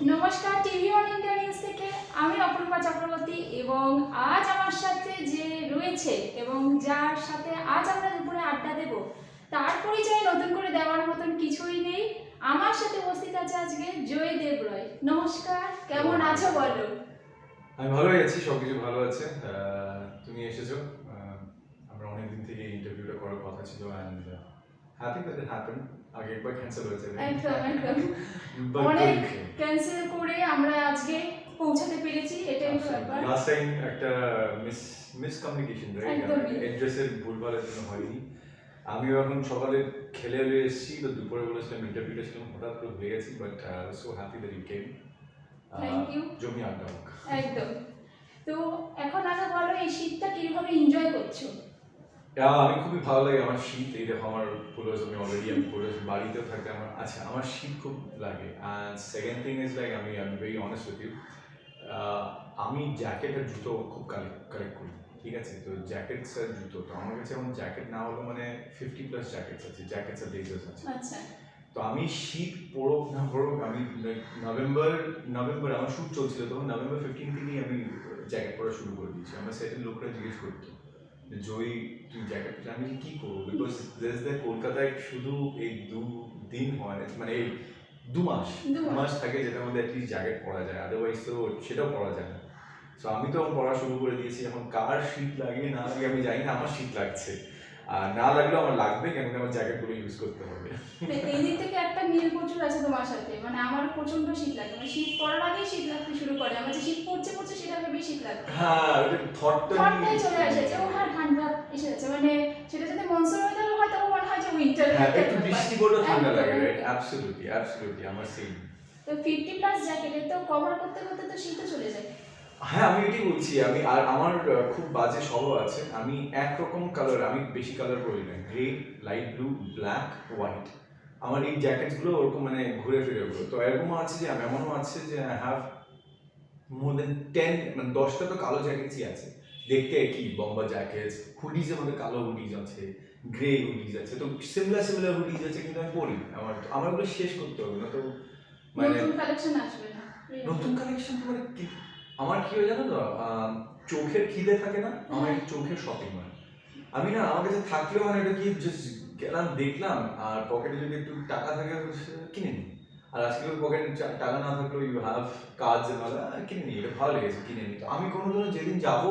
নমস্কার, TV one India news থেকে আমি অপূর্বা চক্রবর্তী এবং আজ আমার সাথে যে রয়েছে এবং যার সাথে আজ আমরা দুপুরে আড্ডা দেব তার পরিচয় নতুন করে দেওয়ার মতন কিছুই নেই। আমার সাথে উপস্থিত আছে আজকে জয়দেব রয়। নমস্কার, কেমন আছো বলো? আমি ভালোই আছি, সবকিছু ভালো আছে। তুমি এসেছো, আমরা অনেকদিন থেকে ইন্টারভিউটা করার কথা ছিল and happy that it happened. আগে একবার ক্যান্সেল হয়েছে, একদম অনেক ক্যান্সেল করে আমরা আজকে পৌঁছাতে পেরেছি, এটাই তো ব্যাপার। লাস্ট টাইম একটা মিসকমিউনিকেশন, রাইট? অ্যাড্রেসের ভুলভালের জন্য হয়নি। আমিও এখন সকালে খেলে এসেছি, তো দুপুরে বলেছিলাম ইন্টারভিউটা ছিলাম, হঠাৎ করে ভুলে গেছি, but so happy that you came. Thank you. জমি আড্ডা হোক। একদম। তো এখন আগে বলো, এই শীতটা কিভাবে এনজয় করছো? আমি খুবই ভালো লাগে আমার শীত। এই দেখো আমার পুরোজ আমি অলরেডি বাড়িতেও থাকতে আমার শীত খুব লাগে। And second thing is like আমি ভেরি অনেস্ট উইথ ইউ, আমি জ্যাকেট আর জুতো খুব কালেক্ট করি, ঠিক আছে? তো জ্যাকেটস আর জুতো, তো আমার কাছে এখন জ্যাকেট না হলো মানে 50+ জ্যাকেটস আছে, জ্যাকেটস আর ব্লেজার্স আছে। আচ্ছা। তো আমি শীত পড়ুক না পড়ুক, আমি নভেম্বর আমার শ্যুট চলছিল, তখন নভেম্বর 15 থেকেই আমি জ্যাকেট পরা শুরু করে দিয়েছি। আমার সেটেল লোকরা জিজ্ঞেস করতো জয়ী তুই জ্যাকেট পরে, আমি কি করবো? বিকজ কলকাতায় শুধু এই 2 দিন হয়, মানে এই 2 মাস থাকে যেটার মধ্যে অ্যাটলিস্ট জ্যাকেট পরা যায়, আদারওয়াইজ তো সেটাও পরা যায় না। সো আমি তো পড়া শুরু করে দিয়েছি। এখন কার শীত লাগে না লাগে আমি জানি না, আমার শীত লাগছে, আর না লাগলেও আমার লাগবে, কেন আমার জ্যাকেটগুলো ইউজ করতে হবে। এই দিক থেকে একটা মিল প্রচুর আছে তোমার সাথে, মানে আমার প্রচন্ড শীত লাগে, মানে শীত পড়ার আগেই শীত লাগতে শুরু করে, আমার যে শীত পড়ছে সেটা ভেবেই শীত লাগে। হ্যাঁ, ওটা থটটাই চলে আসে যে ও হ্যাঁ ঠান্ডা এসে যাচ্ছে, মানে সেটা যদি মনসুন ওয়েদার হয় তখন মনে হয় যে উইন্টার। হ্যাঁ, একটু বৃষ্টি পড়লেও ঠান্ডা লাগে, রাইট? অ্যাবসলিউটলি আমার সেম। তো 50+ জ্যাকেটে তো কভার করতে করতে তো শীতও চলে যায়। হ্যাঁ, আমি এটাই বলছি। আর আমার খুব বাজে স্বভাব আছে, আমি একরকম কালার, আমি বেশি কালার পরি না। Grey, light blue, black, white, আমার এই জ্যাকেটসগুলো ওরকম মানে ঘুরে ফিরে ওগুলো। তো এরকমও আছে যে এমনও আছে যে আই হ্যাভ মোর দেন 10, মানে 10টা তো কালো জ্যাকেটসই আছে, দেখতে একই বম্বা জ্যাকেটস। হুডিজের মধ্যে কালো হুডিজ আছে, গ্রে হুডিজ আছে, তো সিমিলার হুডিজ আছে, কিন্তু আমি পরি। আমার ওগুলো শেষ করতে হবে না তো, মানে নতুন কালেকশন আসবে না। নতুন কালেকশন তো মানে আমার কি হয় জানো তো, চোখের খিদে থাকে না, আমার চোখের শপিং হয়। আমি না, আমার কাছে থাকলেও মানে এটা কি জাস্ট গেলাম দেখলাম, আর পকেটে যদি একটু টাকা থাকে কিনে নিই। আর আজকে পকেটে টাকা না থাকলেও ইউ হ্যাভ কাজ কিনে নিই, এটা ভালো লেগেছে কিনে নিই। তো আমি কোনোদিনও যেদিন যাবো,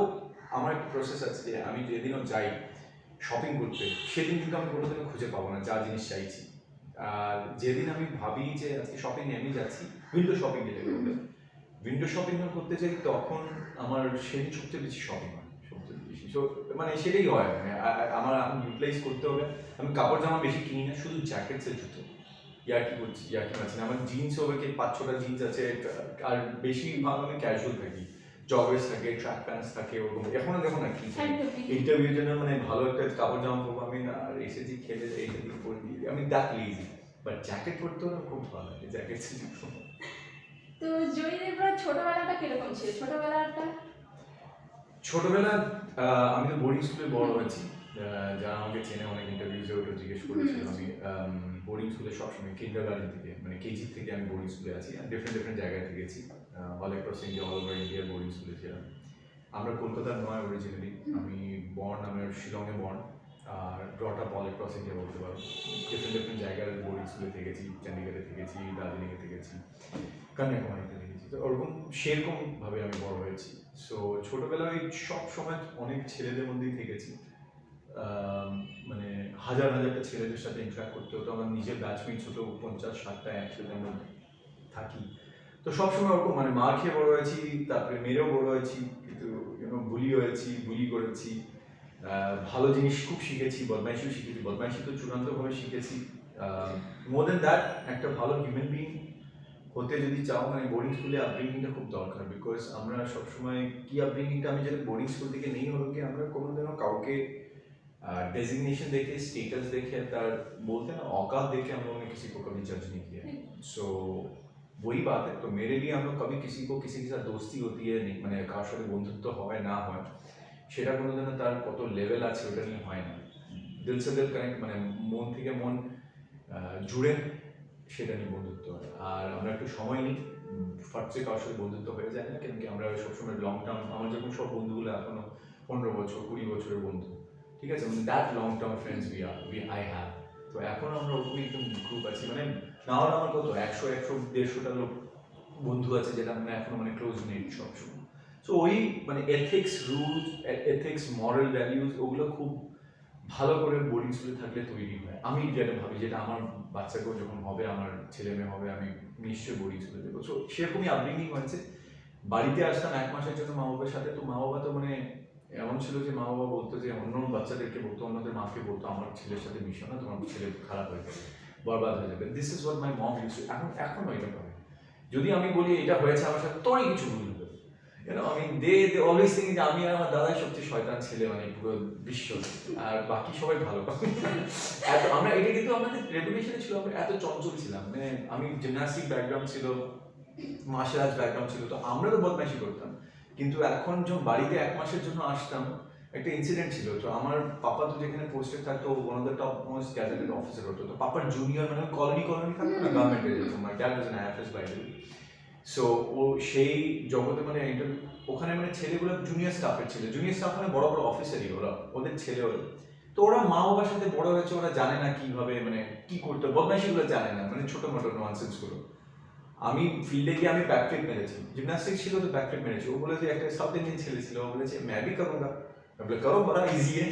আমার একটা প্রসেস আছে যে আমি যেদিনও যাই শপিং করতে, সেদিন কিন্তু আমি কোনোদিনও খুঁজে পাবো না যা জিনিস চাইছি। আর যেদিন আমি ভাবি যে আজকে শপিং আমি যাচ্ছি, উইন্ডো শপিং যেটাকে বলে, উইন্ডো শপিং করতে যাই, তখন আমার সেদিন সবচেয়ে বেশি শপিং হয়, সবচেয়ে বেশি। মানে সেটাই হয়, মানে আমার ইউটিলাইজ করতে হবে। আমি কাপড় জামা বেশি কিনি না, শুধু জ্যাকেটসের জুতো। ইয়ার্কি মারছি না, আমার জিন্স হবে কি 5-6টা জিন্স আছে, আর বেশিরভাগ আমি ক্যাজুয়াল থাকি, জগার্স থাকে, ট্র্যাক প্যান্টস থাকে, ওরকম। এখনো দেখো না কি ইন্টারভিউর জন্য মানে ভালো একটা কাপড় জামা পরবো আমি, না আর এসেছি খেলে এইটা দিয়ে পরে দিই, আমি দ্যাট লেজি। বাট জ্যাকেট পরতেও না খুব ভালো লাগে, জ্যাকেটসের জুতো। তো জয়দেবরা ছোটবেলাটা কিরকম ছিল? ছোটবেলা আমি তো বোর্ডিং স্কুলে বড় হয়েছি। যারা আমাকে চেনে, অনেক ইন্টারভিউজে ওটা জিজ্ঞেস করেছিল। আমি বোর্ডিং স্কুলে সবসময় কিন্ডারগার্টেন থেকে, মানে কেজি থেকে আমি বোর্ডিং স্কুলে আছি, আর ডিফারেন্ট জায়গায় থেকেছি, all across India, all over ইন্ডিয়ার বোর্ডিং স্কুলে ছিলাম। আমরা কলকাতার নয় অরিজিনালি, আমি আমার শিলংয়ে বর্ন, আর brought up all across India বলতে পারো। ডিফারেন্ট জায়গার বোর্ডিং স্কুলে থেকেছি, চণ্ডীগড়ে থেকেছি, দার্জিলিংয়ে থেকেছি, কন্যাকুমারীতে থেকেছি। তো ওরকম সেরকমভাবে আমি বড় হয়েছি। সো ছোটবেলায় সব সময় অনেক ছেলেদের মধ্যেই থেকেছি, মানে হাজারটা ছেলেদের সাথে ইন্টারাক্ট করতে হতো। আমার নিজের ব্যাচমেটস হতো 50-60টা, 100 জন থাকি। তো সবসময় ওরকম মানে মার খেয়ে বড় হয়েছি, তারপরে মেরেও বড় হয়েছি, কিন্তু বুলি করেছি, ভালো জিনিস খুব শিখেছি, বদমাইশি তো চূড়ান্তভাবে শিখেছি। মোর দেন দ্যাট, একটা ভালো হিউম্যান বিং হতে যদি চাও, মানে বোর্ডিং স্কুলে আপব্রিঙ্গিংটা খুব দরকার। বিকজ আমরা সবসময় কি আপব্রিঙ্গিংটা আমি যেটা বোর্ডিং স্কুল থেকে নেই হলো কি, আমরা কোনোদিনও কাউকে डेजिग्नेशन देखे, स्टेटस देखे, तार बोलते हैं ना औकात देखे, हम लोगों ने किसी को कभी जज नहीं किया। सो वही बात है। तो मेरे लिए हम लोग कभी किसी के साथ दोस्ती होती है नहीं, মানে কার সাথে বন্ধুত্ব হয় না হয়, সেটা কোনোদিনও তার কত লেভেল আছে ওটা নিয়ে হয় না। দিল সে দিল কানেক্ট, মানে মন থেকে মন জুড়ে সেটা নিয়ে বন্ধুত্ব হয়। আর আমরা একটু সময় নিই, ফার্স্টে কারোর সাথে বন্ধুত্ব হয়ে যায় না, কেন কি আমরা সবসময় লং টার্ম, আমার যেরকম সব বন্ধুগুলো এখনো 15 বছর 20 বছরের বন্ধু, ঠিক আছে, মানে that long term friends I have. তো এখন আমরা ওরকমই একদম গ্রুপ আছি, মানে না হলে আমার কত 100-150টা লোক বন্ধু আছে যেটা আমরা এখনো মানে ক্লোজ নেট সবসময়। সো ওই মানে এথিক্স রুলস, এথিক্স মরাল ভ্যালিউজ ওগুলো খুব ভালো করে বোর্ডিং স্কুলে থাকলে তৈরি হয়। আমি যেটা ভাবি, যেটা আমার বাচ্চাকেও যখন হবে, আমার ছেলে মেয়ে হবে, আমি নিশ্চয়ই বোর্ডিং স্কুলে দেবো। সো সেরকমই আপব্রিঙ্গিং হয়েছে। বাড়িতে আসতাম 1 মাসের জন্য মা বাবার সাথে, তো মা বাবা তো মানে এমন ছিল যে মা বাবা বলতো যে অন্য বাচ্চাদেরকে বলতো, অন্যদের মাকে বলতো আমার ছেলের সাথে মিশো না, তোমার ছেলে খারাপ হয়ে যাবে, বরবাদ হয়ে যাবে। This is what my mom use to. এখনো এটা করে। যদি আমি বলি এটা হয়েছে আমার সাথে, তোরই কিছু ভুল হবে, আমি দে অলওয়েজ থিঙ্ক যে আমি আর আমার দাদাই সবচেয়ে শয়তান ছেলে মানে পুরো বিশ্ব, আর বাকি সবাই ভালো। এত আমরা এটা কিন্তু আমাদের রেপুটেশনে ছিল, আমরা এত চঞ্চল ছিলাম, মানে আমি জিমন্যাস্টিক ব্যাকগ্রাউন্ড ছিল, মার্শাল আর্টস ব্যাকগ্রাউন্ড ছিল, তো আমরা তো বদমাইশি করতাম। কিন্তু এখন যখন বাড়িতে 1 মাসের জন্য আসতাম, একটা ইনসিডেন্ট ছিল। তো আমার পাপা তো যেখানে পোস্টে থাকতো, one of the top most gazetted officer হতো। তো পাপার জুনিয়র মানে কলোনি থাকতো না গভর্নমেন্টের, যেরকম my dad was an IFS by the way. So ও সেই জগতে মানে ইন্টারভিউ, ওখানে মানে ছেলেগুলো জুনিয়র স্টাফের ছিল, জুনিয়র স্টাফ মানে বড় বড় অফিসারই ওরা, ওদের ছেলে ওরা। তো ওরা মা বাবার সাথে বড় হয়েছে, ওরা জানে না কিভাবে মানে কি করতে, বদমাইশিগুলো জানে না, মানে ছোট মোটো ননসেন্স গুলো। আমি ফিল্ডে গিয়ে আমি ব্যাকফ্লিপ মেরেছি, জিমন্যাস্টিক ছিল তো ব্যাকফ্লিপ মেরেছি। ও বলেছে, একটা সাউথ ইন্ডিয়ান ছেলে ছিল, ও বলেছে मैं भी करूंगा। मैं बोला करो, बड़ा इजी है।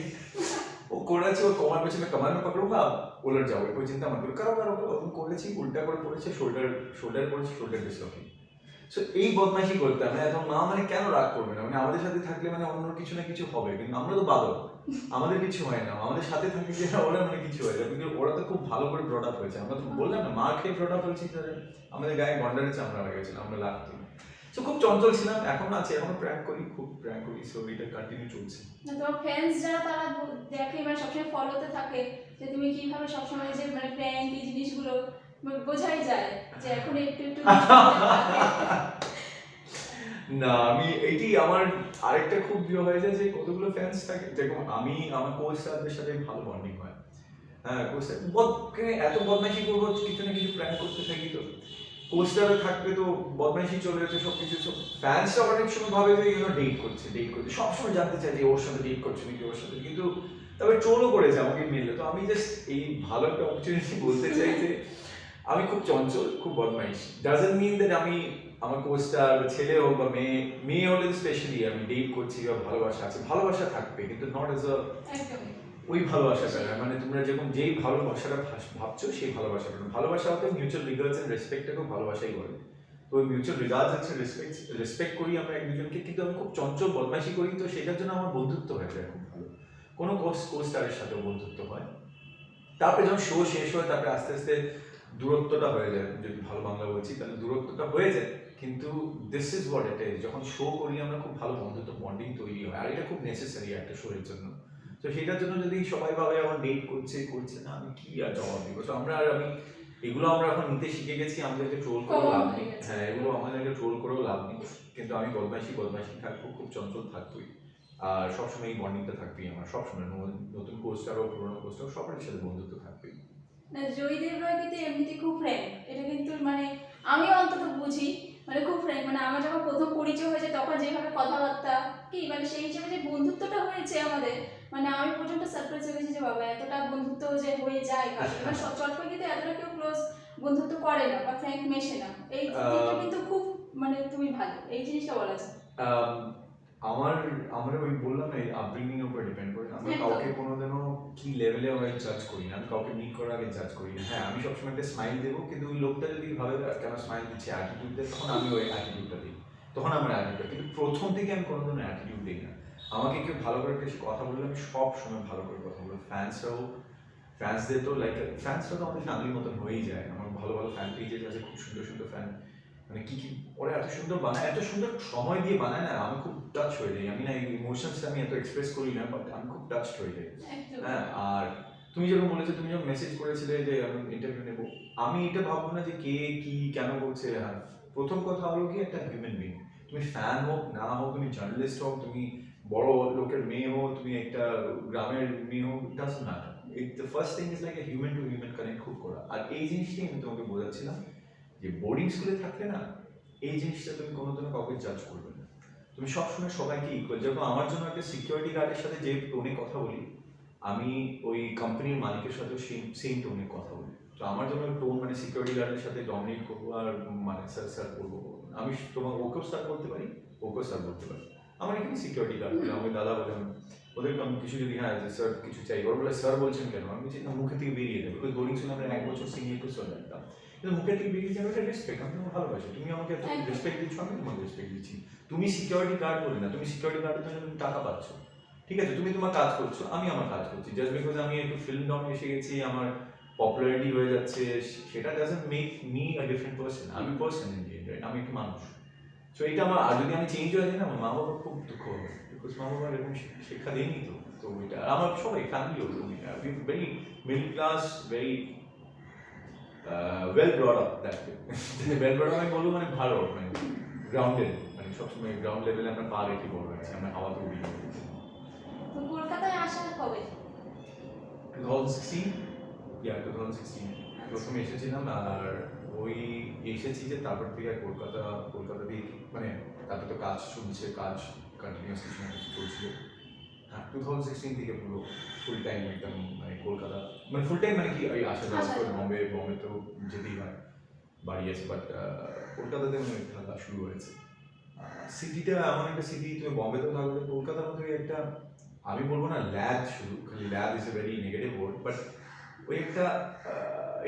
ও করেছে, ওর কোমর পেছনে কমার में पकड़ूंगा, উলট যাবে, कोई चिंता मत करो, करो करो करो। আমি করেছি, উল্টা করে পড়েছে, শোল্ডার পড়েছে, শোল্ডার ডিসলোকেট। সো এই বদমাইশি করতাম না। এখন মা মানে কেন রাগ করবে না, মানে আমাদের সাথে থাকলে মানে অন্য কিছু না কিছু হবে, কিন্তু আমরা তো বাদর, আমাদের কিছু হয় না। আমাদের সাথে থাকলে যে ওরা মানে কিছু হয় না, কিন্তু ওরা তো খুব ভালো করে ব্রড আপ হয়েছে। আমরা তো বললাম না, মার খেয়ে ব্রড আপ হয়েছি, আমাদের গায়ে গন্ডারের চামড়া হয়ে গেছিল, আমরা লাগতো। সো খুব চঞ্চল ছিলাম, এখন আছে, এখনো প্র্যাঙ্ক করি, খুব প্র্যাঙ্ক করি। সো এটা কন্টিনিউ চলছে। তোমার ফ্রেন্ডস যারা তারা দেখে মানে সবসময় ফলোতে থাকে যে তুমি কিভাবে সবসময় যে মানে প্র্যাঙ্ক এই জিনিসগুলো বোঝাই যায় যে এখন একটু একটু না, আমি এইটি আমার আরেকটা খুব প্রিয় হয়ে যায় যে কতগুলো ফ্যান্স থাকে, যেরকম আমি আমার কোস্টারদের সাথে ভালো বন্ডিং হয়। হ্যাঁ, কোস্টার এত বদমাইশি করবো, কিছু না কিছু প্ল্যান করতে থাকি। তো কোস্টারে থাকবে তো বদমাইশি চলে যেতে সবকিছু। সব ফ্যান্সরা অনেক সময় ভাবে যে ডেট করছে সবসময় জানতে চাই যে ওর সাথে ডেট করছে নাকি ওর সাথে, কিন্তু তারপরে ট্রোলও করেছে আমাকে মিললে। তো আমি জাস্ট এই ভালো একটা অপরচুনিটি বলতে চাই যে আমি খুব চঞ্চল, খুব বদমাইশ। ডাজন্ট মিন দ্যাট আমি আমার কোস্টার ছেলে হোক বা মেয়ে হলে স্পেশালি আমি ডেট করছি বা ভালোবাসা আছে, ভালোবাসা থাকবে, কিন্তু নট এজ আ ওই ভালোবাসাটা না, মানে তোমরা যেরকম যেই ভালোবাসাটা ভাবছো সেই ভালোবাসাটা না। ভালোবাসা হতে মিউচুয়াল রিগার্ডস এন্ড রেসপেক্টটাকেও ভালোবাসাই বলে। তো ওই মিউচুয়াল রিগার্ডস আছে, রেসপেক্ট করি আমরা এক দুজনকে, কিন্তু আমি খুব চঞ্চল বদমাইশি করি, তো সেটার জন্য আমার বন্ধুত্ব হয়ে যায় খুব ভালো। কোনো কোস্টারের সাথেও বন্ধুত্ব হয়। তারপরে যখন শো শেষ হয়, তারপরে আস্তে আস্তে দূরত্বটা হয়ে যায়, যদি ভালো বাংলা বলছি তাহলে দূরত্বটা হয়ে যায়। কিন্তু this is what it is, যখন শো করি আমরা খুব ভালো বন্ধুত্ব বন্ডিং তৈরি হয়, আর এটা খুব নেসেসারি একটা শো এর জন্য। তো সেটার জন্য যদি সবাই ভাবে আমার ডেট করছে না, আমি কি আর জবাব দিব। তো আমরা আর আমি এগুলো আমরা এখন নিতে শিখে গেছি, আমাদেরকে ট্রোল করেও লাভ নেই। হ্যাঁ, এগুলো আমাদেরকে ট্রোল করেও লাভ নেই, কিন্তু আমি বদমাইশি থাকবো, খুব চঞ্চল থাকবোই, আর সবসময় এই বন্ডিংটা থাকবেই আমার, সবসময় নতুন কোস্টার ও পুরোনো কোস্টার সবার সাথে বন্ধুত্ব থাকবেই। না, জয়দেব রায় কিন্তু এমনিতে খুব ফ্র্যাঙ্ক, এটা কিন্তু মানে আমি অন্তত বুঝি, মানে খুব ফ্র্যাঙ্ক। মানে আমার যখন প্রথম পরিচয় হয়েছে তখন যেভাবে কথাবার্তা কি মানে সেই হিসেবে যে বন্ধুত্বটা হয়েছে আমাদের, মানে আমি পর্যন্ত সারপ্রাইজ হয়ে গেছি যে বাবা এতটা বন্ধুত্ব যে হয়ে যায় কারণ মানে চট করে কিন্তু এতটা কেউ ক্লোজ বন্ধুত্ব করে না বা ফ্র্যাঙ্ক মেশে না। এই দিকটা কিন্তু খুব মানে তুমি ভালো, এই জিনিসটা বলা যায়। আমরা ওই বললাম না, এই আপব্রিঙ্গিং এর উপর ডিপেন্ড করে। আমরা কাউকে কোনোদিনও কি লেভেলে জাজ করি না, আমি কাউকে মিট করার আগে জাজ করি না। হ্যাঁ, আমি সবসময় একটা স্মাইল দেবো, কিন্তু ওই লোকটা যদি ভাবে কেন স্মাইল দিচ্ছে, অ্যাটিটিউড দেয়, তখন আমি ওই অ্যাটিটিউডটা দিই, তখন আমার অ্যাটিটিউড। কিন্তু প্রথম থেকে আমি কোনোদিনও অ্যাটিটিউড দিই না। আমাকে কেউ ভালো করে কিছু কথা বললে আমি সব সময় ভালো করে কথা বলবো। ফ্যান্সদের তো ফ্যান্সরা তো আমাদের ফ্যামিলির মতন হয়েই যায়। আমার ভালো ফ্যান পেজেস আছে, খুব সুন্দর ফ্যান, মানে কি ওরা এত সুন্দর বানায়, এত সুন্দর সময় দিয়ে বানায় না, আমি খুব টাচ হয়ে যাই। আমি না এই ইমোশনসটা আমি এত এক্সপ্রেস করি না, বাট আমি খুব টাচ হয়ে যাই। হ্যাঁ, আর তুমি যখন বলেছো, তুমি যখন মেসেজ করেছিলে যে আমি ইন্টারভিউ নেবো, আমি এটা ভাববো না যে কে কি কেন করছে। হ্যাঁ, প্রথম কথা হলো কি, একটা হিউম্যান বিং, তুমি ফ্যান হোক না হোক, তুমি জার্নালিস্ট হোক, তুমি বড় লোকের মেয়ে হোক, তুমি একটা গ্রামের মেয়ে হোক, it doesn't matter. The first thing is like human two human connect খুব করা। আর এই জিনিসটাই আমি তোমাকে বোঝাচ্ছিলাম যে বোর্ডিং স্কুলে থাকলে না এই জিনিসটা তুমি কোনোদিনও কাউকে জাজ করবে না, তুমি সবসময় সবাইকে ইকুয়াল। যেরকম আমার জন্য একটা সিকিউরিটি গার্ডের সাথে যে টোনে কথা বলি, আমি ওই কোম্পানির মালিকের সাথেও সেম টোনে কথা বলি। তো আমার জন্য টোন মানে সিকিউরিটি গার্ডের সাথে ডমিনেট করবো আর মানে স্যার স্যার করবো, আমি তোমার ওকেও স্যার বলতে পারি, ওকেও স্যার বলতে পারি। আমার এখানে সিকিউরিটি গার্ড বলে, আমি দাদা বলে, ওদেরকে আমি কিছু যদি হ্যাঁ যে স্যার কিছু চাই, ওরা বলে স্যার বলছেন কেন, আমি বলছি না মুখে থেকে বেরিয়ে যাবে, বিকজ বোর্ডিং স্কুলে আমরা 1 বছর সিনিয়র টু স্যার লাগতাম, কিন্তু মুখে থেকে বেরিয়ে যাবে এটা রেসপেক্ট, আমি তোমাকে ভালোবাসি, তুমি আমাকে এত রেসপেক্ট দিচ্ছ, আমি তোমাকে রেসপেক্ট দিচ্ছি। তুমি সিকিউরিটি গার্ড বলে না, তুমি সিকিউরিটি গার্ডের জন্য তুমি টাকা পাচ্ছ, ঠিক আছে, তুমি তোমার কাজ করছো, আমি আমার কাজ করছি, জাস্ট বিকজ আমি একটু ফিল্ম ডমে এসে গেছি, আমার পপুলারিটি হয়ে যাচ্ছে, সেটা doesn't make me a different person, আমি পার্সন ইন দি এন্ড, আমি একটু মানুষ। সো এটা আমার, আর যদি আমি চেঞ্জ হয়ে যাই না, আমার মা বাবা খুব দুঃখ হবে, বিকজ মা বাবা এরকম শিক্ষা দেয়নি তো। তো এটা আমার সবাই ফ্যামিলিও very middle class, very well brought up, that well brought up আমি বলবো মানে ভালো, মানে গ্রাউন্ডেড, মানে সবসময় গ্রাউন্ড লেভেলে আমরা পা রেখে বড় হয়েছি, আমরা হাওয়াতে উড়ি। তো কলকাতায় আসার কবে? 2016, 2016 প্রথমে এসেছিলাম, আর ওই এসেছি যে তারপর থেকে আর কলকাতাতেই, মানে তারপর তো কাজ চলছে, কাজ কন্টিনিউস কিছু না কিছু চলছিল। হ্যাঁ 2016 থেকে পুরো ফুল টাইম একদম মানে কলকাতা, মানে ফুল টাইম মানে কি ওই আসা যাওয়া করে, বম্বে তো যেতেই হয়, বাড়ি আছে, বাট কলকাতাতে মানে খেলা শুরু হয়েছে। সিটিটা এমন একটা সিটি, তুমি বম্বেতেও থাকবে, কলকাতার মধ্যে একটা, আমি বলবো না ল্যাদ, শুধু খালি ল্যাদ is a very negative word, but ওই একটা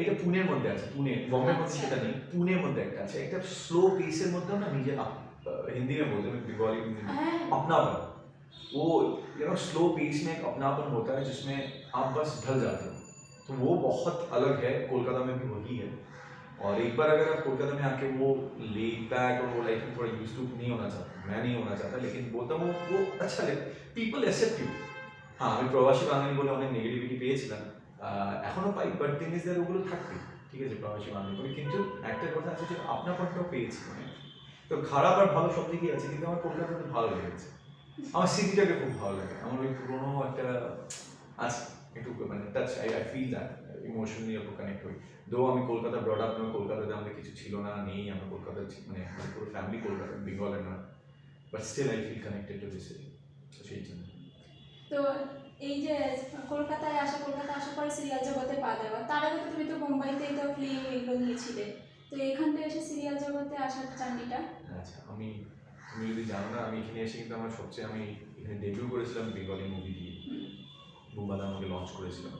এটা পুনের মধ্যে আছে, পুনে, বম্বের মধ্যে সেটা নেই, পুনের মধ্যে একটা আছে, একটা স্লো পেসের মধ্যে না নিজে हिंदी में बोलते हैं बंगाली में अपनापन, वो स्लो पेस में एक अपनापन होता है जिसमें आप बस ढल जाते हो, तो वो बहुत अलग है, कोलकाता में भी वही है। और एक बार अगर आप कोलकाता में आके वो लेड बैक और वो लाइफ में थोड़ा यूज टू नहीं होना चाहता, मैं नहीं होना चाहता, लेकिन बोलता हूँ वो अच्छा लगे, পিপল অ্যাকসেপ্ট ইউ। হ্যাঁ আমি প্রবাসী বাঙালি বলে অনেক নেগেটিভিটি পেয়েছিলাম, এখনো পাই, বাট থিং ইজ দ্যাট ওগুলো থাকবে, ঠিক আছে, প্রবাসী বাঙালি বলে, কিন্তু একটা কথা আছে যে আপনারটাও পেয়েছি মানে, তো খারাপ আর ভালো সব দিকেই আছে, কিন্তু আমার কলকাতাতে ভালো লেগেছে, আমার সিটিটাকে খুব ভালো লাগে, আমার ওই পুরোনো একটা আছে একটু মানে touch, I feel that emotionally একটু কানেক্ট হই। দো আমি কলকাতা ব্রড আপ নয়, কলকাতাতে আমাদের কিছু ছিল না, নেই, আমরা কলকাতা মানে পুরো ফ্যামিলি কলকাতা, বেঙ্গলের নয়, but still I feel connected to this city, তো সেই জন্য। তো এই যে কলকাতায় আসার পরে সিরিয়াল জগতে পা দেওয়া, তার আগে তো তুমি তো মুম্বাইতেই তো ফিল্ম এগুলো নিয়েছিলে, তো এখানটা এসে সিরিয়াল জগতে আসার জার্নিটা? আচ্ছা, আমি, তুমি যদি জানো না, আমি এখানে এসে কিন্তু আমার সবচেয়ে, আমি এখানে ডেবিউ করেছিলাম বেঙ্গলি মুভি দিয়ে, বুম্বাদা আমাকে লঞ্চ করেছিলাম,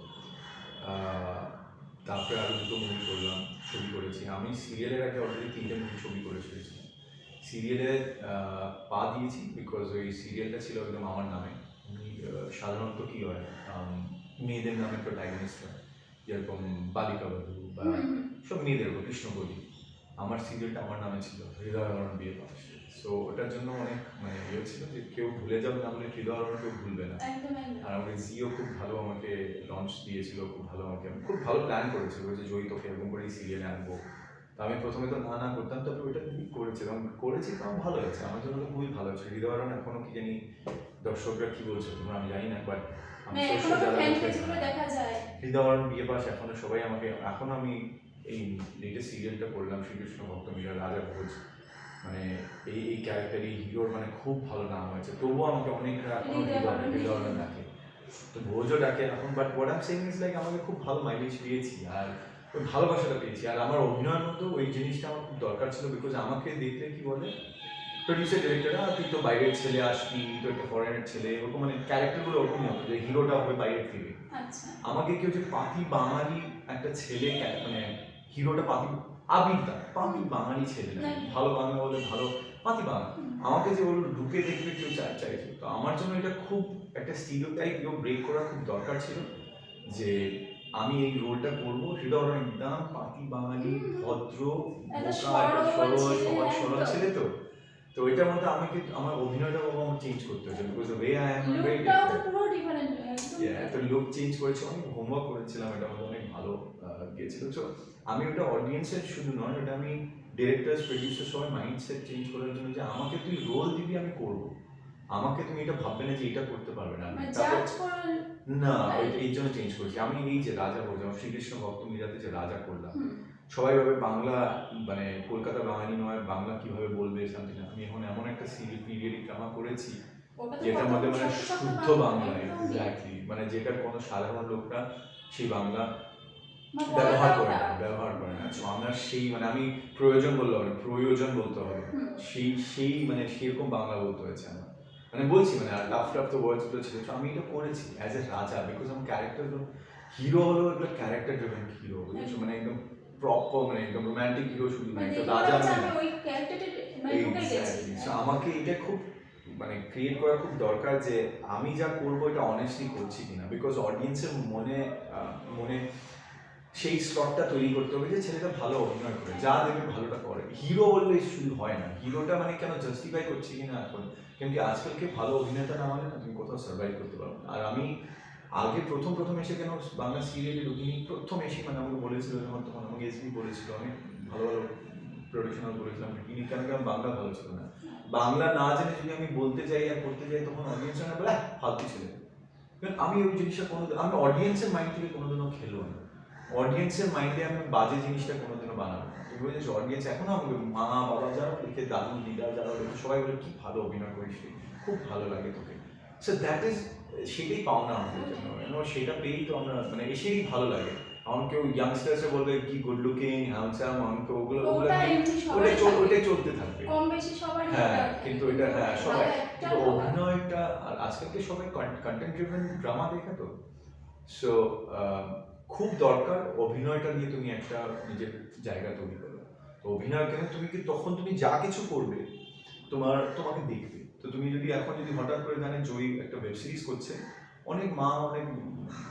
তারপরে আরও 2টো মুভি করলাম, ছবি করেছি, আমি সিরিয়ালের আগে অলরেডি 3টে মুভি ছবি করে ফেলেছিলাম। সিরিয়ালে পা দিয়েছি বিকজ ওই সিরিয়ালটা ছিল একদম আমার নামে, সাধারণত কী হয় মেয়েদের নামে প্রোটাগনিস্ট হয়, যেরকম বালিকা বধূ বা সব মেয়েদের উপর কৃষ্ণকলি, আমার সিরিয়ালটা আমার নামে ছিল, হৃদয়হরণ বিয়ে পাশ। সো ওটার জন্য অনেক মানে ইয়ে ছিল যে কেউ ভুলে যাবে না বলে, হৃদয়হরণ কেউ ভুলবে না। আর আমাকে জিও খুব ভালো আমাকে লঞ্চ দিয়েছিল, খুব ভালো আমাকে, আমি খুব ভালো প্ল্যান করেছিল যে জয়ী তোকে এরকম করে সিরিয়ালে আনবো। তো আমি প্রথমে তো না করতাম, তবে ওটা করেছিলাম, করেছি তো আমার ভালো হয়েছে, আমার জন্য তো খুবই ভালো হয়েছে। হৃদয়হরণ এখনো কি জানি দর্শকরা কি বলছে তোমরা আমি জানি না, বাট হৃদয়হরণ বিয়ে পাশ এখনো সবাই আমাকে, এখন আমি এই লেটেস্ট সিরিয়ালটা করলাম শ্রীকৃষ্ণ ভক্ত মীরা রাজা ভোজ, মানে এই ক্যারেক্টার, এই হিরোর মানে খুব ভালো নাম হয়েছে, তবুও আমাকে অনেকরা এখনো হৃদয়হরণ ডাকে, তো ভোজও ডাকে এখন, but what I am saying is like আমাকে খুব ভালো মাইলেজ পেয়েছি, আর ওই ভালোবাসাটা পেয়েছি, আর আমার অভিনয়ের মতো ওই জিনিসটা আমার খুব দরকার ছিল, বিকজ আমাকে দেখলে কি বলে প্রডিউসার ডিরেক্টররা, তুই তো বাইরের ছেলে আসবি, তো একটা ফরেনের ছেলে, ওরকম মানে ক্যারেক্টারগুলো ওরকমই হতো যে হিরোটা হবে বাইরের থেকে, আমাকে কেউ যে পাতি বাঙালি একটা ছেলে মানে হিরোটা পাতি আবিরদা পাতি বাঙালি ছেলে না, ভালো বাংলা বলে ভালো পাতি বাংলা, আমাকে যে ওর ঢুকে দেখবে কেউ চাইছে, তো আমার জন্য এটা খুব একটা স্টিরিওটাইপ ব্রেক করা খুব দরকার ছিল, যে আমি এই রোলটা করবো, হৃদয় একদম পাতি বাঙালি ভদ্র সরল ছেলে, তো এটার মধ্যে আমাকে আমার অভিনয়টা আমার চেঞ্জ করতে হয়েছে, because way I am very different, তো লুক চেঞ্জ করেছি, অনেক হোমওয়ার্ক করেছিলাম, এটা আমাদের অনেক ভালো গিয়েছিল। সো আমি ওটা অডিয়েন্সের শুধু নয়, ওটা আমি ডিরেক্টরস প্রডিউসার সবাই মাইন্ডসেট চেঞ্জ করার জন্য, যে আমাকে তুই রোল দিবি আমি করবো, আমাকে তুমি এটা ভাববে না যে এটা করতে পারবে না, না এই জন্য চেঞ্জ করেছি। আমি এই যে রাজা বলছিলাম শ্রীকৃষ্ণ ভক্ত মীরাতে যে রাজা করলাম, সবাই ভাবে বাংলা মানে কলকাতা বাঙালি নয়, বাংলা কিভাবে বলবে সামথিং। আমি এখন এমন একটা পিরিয়ডিক ড্রামা করেছি ওটা তো যেটার কত মধ্যে মানে শক্ত শক্ত শুদ্ধ বাংলা, একদম এক্স্যাক্টলি, মানে যেটার কোনো সাধারণ লোকরা সেই বাংলা মানে ব্যবহার করে বলাটাও না, ব্যবহার করে না। So, আমরা সেই মানে আমি প্রয়োজন বললে হবে, প্রয়োজন বলতে হবে, হুম। সেই মানে সেরকম বাংলা বলতে হয়েছে আমার। মানে বলছি মানে লাফ টাফ তো ওয়ার্ডস গুলো ছিল। So, আমি এটা করেছি অ্যাজ এ রাজা, বিকজ আমার ক্যারেক্টার হিরো হলো একটা ক্যারেক্টার ড্রিভেন হিরো, বুঝেছো? মানে একদম প্রপার, মানে একদম রোমান্টিক হিরো শুধু না, মানে একটা দেখে রাজা মনে হচ্ছে মানে আমি ওই ক্যারেক্টারটা মানে ঢুকে গেছি। এক্স্যাক্টলি। সো আমাকে এটা খুব মানে ক্রিয়েট করা খুব দরকার যে আমি যা করবো এটা অনেস্টলি করছি কিনা, বিকজ অডিয়েন্সের মনে সেই স্লটটা তৈরি করতে হবে যে ছেলেটা ভালো অভিনয় করে, যা দেবে ভালোটা করে। হিরো বললে শুধু হয় না, হিরোটা মানে কেন জাস্টিফাই করছি কিনা এখন, কিন্তু আজকালকে ভালো অভিনেতা না হলে না তুমি কোথাও সার্ভাইভ করতে পারো না। আর আমি আগে প্রথম এসে কেন বাংলা সিরিয়ালে ঢুকিনি, প্রথম এসে মানে আমাকে বলেছিল যখন, তখন আমাকে এসবি বলেছিল, আমি ভালো ভালো প্রোডাকশনাল করেছিলাম, ঢুকিনি কেন, কারণ বাংলা ভালো ছিল না। বাংলা না জেনে যদি আমি বলতে যাই আর করতে যাই, তখন অডিয়েন্স না বলে ফালতু ছেলে। কারণ আমি ওই জিনিসটা আমি অডিয়েন্সের মাইন্ড থেকে কোনোদিনও খেলবো না, অডিয়েন্সের মাইন্ডে আমি বাজে জিনিসটা কোনোদিনও বানাবো না। তুমি বুঝেছো? অডিয়েন্স এখনো আমাকে মা বাবা যারা দেখে, দাদু দিদা যারা দেখে, সবাই বলে কি ভালো অভিনয় করিস তুই, খুব ভালো লাগে তোকে। সো দ্যাট ইজ, সেটাই পাওনা আমাদের জন্য, সেটা পেয়েই তো আমরা মানে এসেই ভালো লাগে। আমার কেউ ইয়াংস্টার্সে বলবে কি গুড লুকিং হ্যান্ডসাম, আমাকে ওগুলো ওটা এমনি সবাই ওটাই চলতে থাকবে কম বেশি সবারই হ্যাঁ, এটা কিন্তু এটা হ্যাঁ সবাই, একটা কিন্তু অভিনয়টা, আর আজকালকে সবাই কন্টেন্ট ড্রিভেন ড্রামা দেখে তো। সো খুব দরকার অভিনয়টা নিয়ে তুমি একটা নিজের জায়গা তৈরি করো। তো অভিনয় কেন, তুমি কি তখন তুমি যা কিছু করবে তোমাকে দেখবে। তো তুমি যদি এখন যদি হঠাৎ করে জানে জয়ী একটা ওয়েব সিরিজ করছে, অনেক মা অনেক